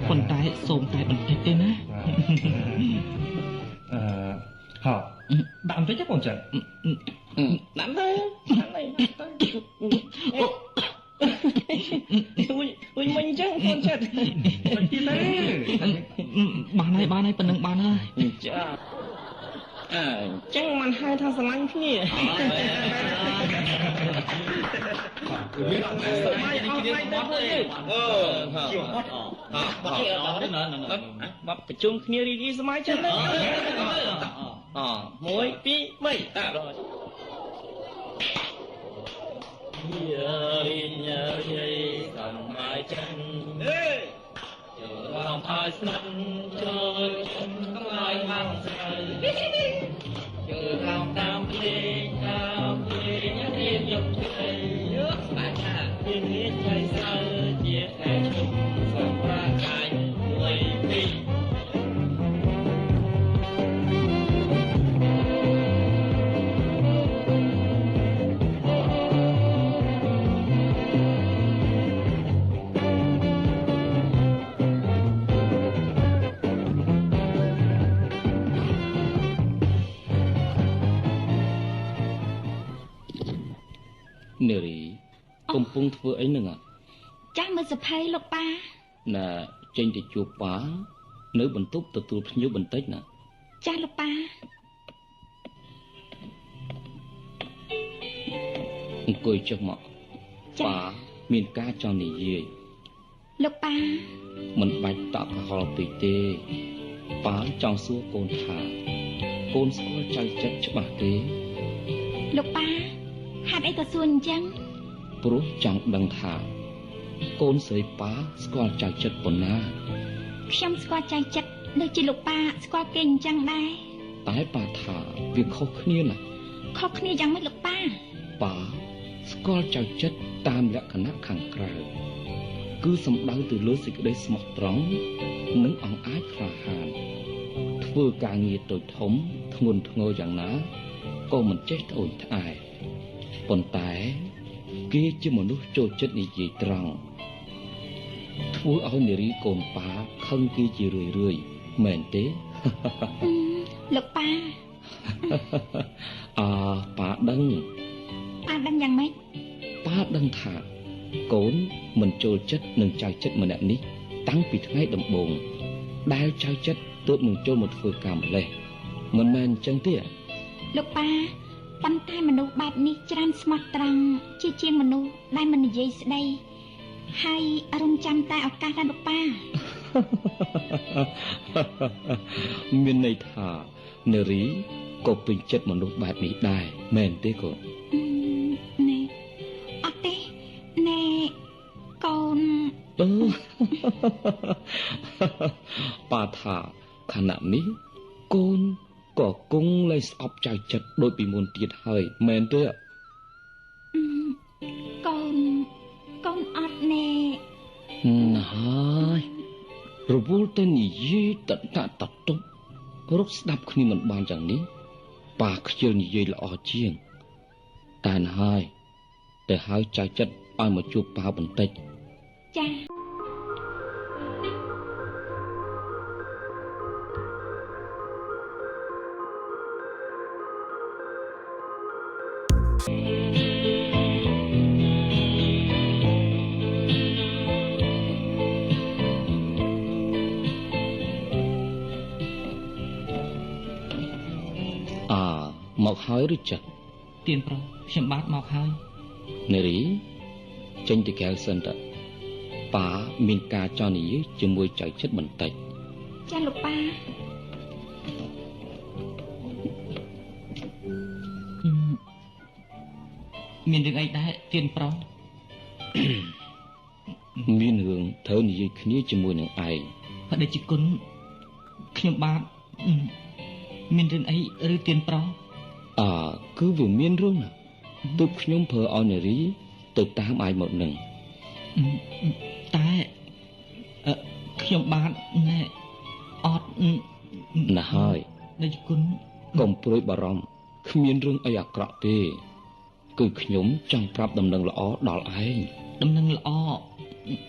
ប៉ុន្តែសូមតែបន្តិចទេណាហ៎ដាក់បន្តិចទេបងចាដាក់ទៅអូយមិនអញ្ចឹងបងចាមិនទីទេបានហើយប៉ុណ្្នឹងបានហើយចាចឹងមិនហៅថាស្រឡាញ់គ្នាបាត់ប្រជុំគ្នារីករាយសមាជិកណា1 2 3តារត់រីញ៉ារីសំមាយចិនចូលរំផាយស្និទ្ធចូលក្លាយមកស្រូវចូលរំតាមភ្លេងរៀបយកទៅយកស្បែកថាពីនេះចៃស្រូវជាខែជុំសម្រាប់កាយមួយពីរ នារីកំពុងធ្វើអីហ្នឹង ចាស់មើលសភ័យលោកប៉ា ណាចេញទៅជួបប៉ានៅបន្ទប់ទទួលភ្ញៀវបន្តិចណា ចាស់លោកប៉ា អង្គុយចុះមកប៉ាមានការចង់និយាយ លោកប៉ា មិនបាច់តក់កុហកពេកទេប៉ាចង់សួរកូនថាកូនស្គាល់ចៅចិត្តច្បាស់ទេ លោកប៉ាហេតុអីក៏សួរអញ្ចឹង ព្រោះចង់ដឹងថាកូនស្រីប៉ាស្គាល់ចៅចិត្តប៉ុណ្ណា ខ្ញុំស្គាល់ចៅចិត្តដូចជាលោកប៉ាស្គាល់គេអញ្ចឹងដែរ តែប៉ាថាវាខុសគ្នាណាស់ ខុសគ្នាយ៉ាងម៉េចលោកប៉ា ប៉ាស្គាល់ចៅចិត្តតាមលក្ខណៈខាងក្រៅគឺសំដៅទៅលើសេចក្តីស្មោះត្រង់និងអង្អាចក្លាហានធ្វើការងារតូចធំធ្ងន់ធ្ងរយ៉ាងណាក៏មិនចេះត្អូញត្អែប៉ុន្តែគេជាមនុស្សចូលចិត្តនិយាយត្រង់ធ្វើឲ្យនារីកូនប៉ាខឹងគេជារឿយៗមែនទេ លោកប៉ា ប៉ាដឹង ប៉ាដឹងយ៉ាងម៉េច ប៉ាដឹងថាកូនមិនចូលចិត្តនឹងចៅចិត្តម្នាក់នេះតាំងពីថ្ងៃដំបូងដែលចៅចិត្តទើបនឹងចូលមកធ្វើការម្លេះមិនមែនអញ្ចឹងទេ លោកប៉ាប៉ុន្តែមនុស្សបែបនេះច្រើនស្មោះត្រង់ជាងមនុស្សដែលមិននិយាយស្ដីហើយរំចាំតែឱកាសដែរលោកប៉ា មានន័យថានារីក៏ពេញចិត្តមនុស្សបែបនេះដែរមែនទេកូន ណែអត់ទេណែកូន ប៉ាថាខណៈនេះកូនក៏គង់លែងស្អប់ចៅចិត្តដូចពីមុនទៀតហើយមែនទេ កូនអត់ណែ ហើយរវល់តែនិយាយតតតតុបរកស្ដាប់គ្នាមិនបានយ៉ាងនេះប៉ាខ្ជិលនិយាយល្អជាងតែនហើយទៅហៅចៅចិត្តឲ្យមកជួបប៉ាបន្តិច ចា មកហើយឬចា ទៀនប្រុសខ្ញុំបាទមកហើយ នារីចេញទៅកែវសិនតើប៉ាមានការចង់និយាយជាមួយចៅចិត្តបន្តិច ចាលោកប៉ា មានរឿងអីដែរទៀនប្រុស មានរឿងត្រូវនិយាយគ្នាជាមួយនឹងឯង បដិជគុណខ្ញុំបាទមានរឿងអីឬទៀនប្រុស គឺវាមានរឿងណាទើបខ្ញុំប្រើឲ្យនារីទៅតាមឯងមកនឹង តែខ្ញុំបាទណែអត់ ណាហើយ បដិជគុណ កុំព្រួយបារម្ភគ្មានរឿងអីអាក្រក់ទេគឺខ្ញុំចង់ប្រាប់ដំណឹងល្អដល់ឯង ដំណឹងល្អ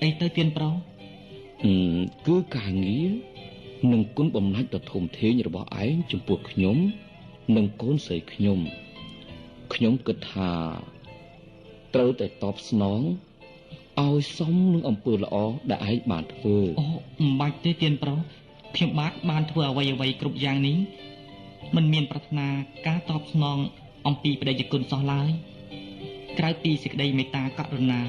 អីទៅទៀនប្រុស គឺការងារនិងគុណបំណាច់ដ៏ធំធេងរបស់ឯងចំពោះខ្ញុំនិងកូនស្រីខ្ញុំគិតថាត្រូវតែតបស្នងឲ្យសមនឹងអំពើល្អដែលឯងបានធ្វើ មិនបាច់ទេទៀនប្រុសខ្ញុំបាទបានធ្វើអ្វីគ្រប់យ៉ាងនេះមិនមានប្រាថ្នាការតបស្នងអំពីបដិជគុណសោះឡើយក្រៅពីសេចក្តីមេត្តាករុណា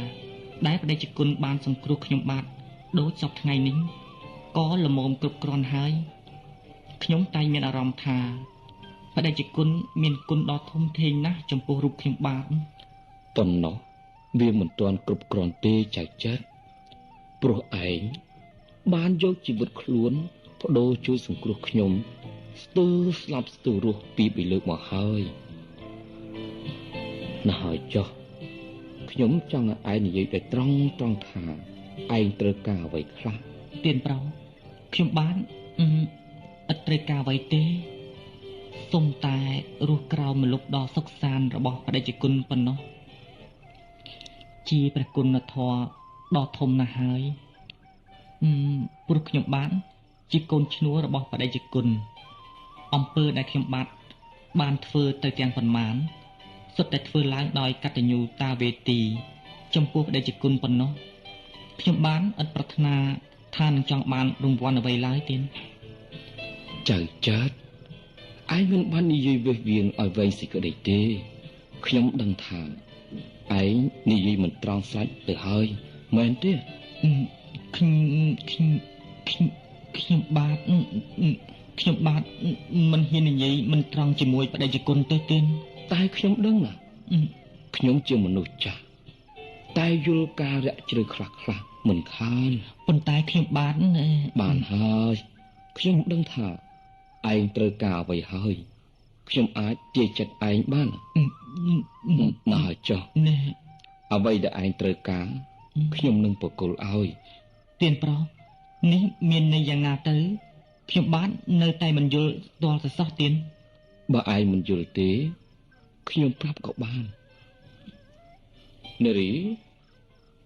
ដែលបដិជគុណបានសង្គ្រោះខ្ញុំបាទដូចសពថ្ងៃនេះក៏ល្មមគ្រប់គ្រាន់ហើយខ្ញុំតែមានអារម្មណ៍ថាបដិជគុណមានគុណដ៏ធំធេងណាស់ចំពោះរូបខ្ញុំបាទ ប៉ុណ្ណោះវាមិនទាន់គ្រប់គ្រាន់ទេចៅចិត្តព្រោះឯងបានយកជីវិតខ្លួនបដូរជួយសង្គ្រោះខ្ញុំស្ទើរស្លាប់ស្ទើររស់ពីរលើកមកហើយណាស់ហើយចុះខ្ញុំចង់ឲ្យឯងនិយាយដោយត្រង់ថាឯងត្រូវការអ្វីខ្លះ ទៀនប្រុសខ្ញុំបានអត់ត្រូវការអ្វីទេសូមតែរស់ក្រោមម្លប់ដ៏សុខសាន្តរបស់បដិជគុណប៉ុណ្ណោះជាព្រះគុណធម៌ដ៏ធំណាស់ហើយព្រោះខ្ញុំបានជាកូនឈ្នួលរបស់បដិជគុណអំពើដែលខ្ញុំបានធ្វើទៅទាំងប៉ុន្មាន សុទ្ធតែធ្វើឡើងដោយកតញ្ញូតាវេទីចំពោះបដិជគុណប៉ុណ្ណោះខ្ញុំបានឥតប្រាថ្នាថានឹងចង់បានរង្វាន់អ្វីឡើយទៀត ចៅចាត់ឯងមិនបាននិយាយវេះវៀងឲ្យវែងសេចក្តីទេខ្ញុំដឹងថាឯងនិយាយមិនត្រង់ស្រេចទៅហើយមែនទេ ខ្ញុំបាទមិនហ៊ាននិយាយមិនត្រង់ជាមួយបដិជគុណទៅទេ តែខ្ញុំដឹងណាខ្ញុំជាមនុស្សចាស់តែយល់ការរយៈជ្រៅខ្លះៗមិនខាន ប៉ុន្តែខ្ញុំបាទ បានហើយខ្ញុំដឹងថាឯងត្រូវការអ្វីហើយខ្ញុំអាចទាយចិត្តឯងបានណាស់ចុះ ណែ អ្វីដែលឯងត្រូវការខ្ញុំនឹងប្រគល់ឲ្យ ទៀនប្រុសនេះមានន័យយ៉ាងណាទៅខ្ញុំបាទនៅតែមិនយល់ស្ទាល់ទៅសោះទៀន បើឯងមិនយល់ទេខ្ញុំប្រាប់ក៏បាននារី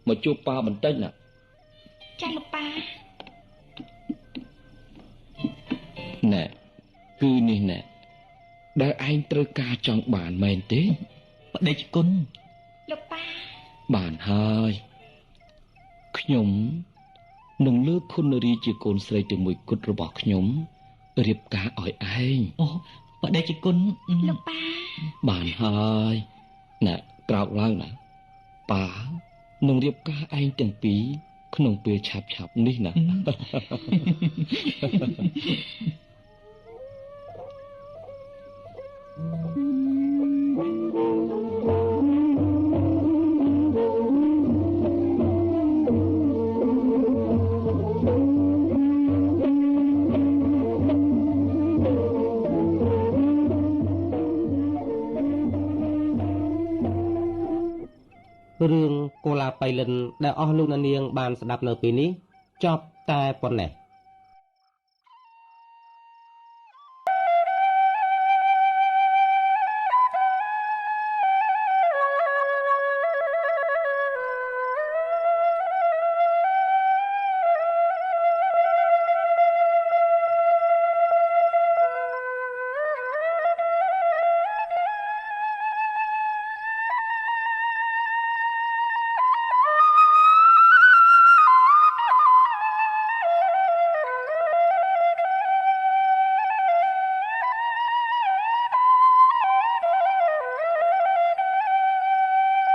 មកជួបប៉ាបន្តិចណា ចាលោកប៉ា ណែគឺនេះណែដែលឯងត្រូវការចង់បានមែនទេ បដិជគុណ លោកប៉ា បានហើយខ្ញុំនឹងលើកគុណនារីជាកូនស្រីទីមួយគត់របស់ខ្ញុំរៀបការឲ្យឯង អូបដិជគុណ លោកប៉ា បានហើយណែក្រោកឡើងណាប៉ានឹងរៀបការឯងទាំងពីរក្នុងពេលឆាប់ៗនេះណា រឿងកូឡាបៃលិនដែលអស់លោកអ្នកនាងបានស្ដាប់នៅពេលនេះចប់តែប៉ុណ្ណេះ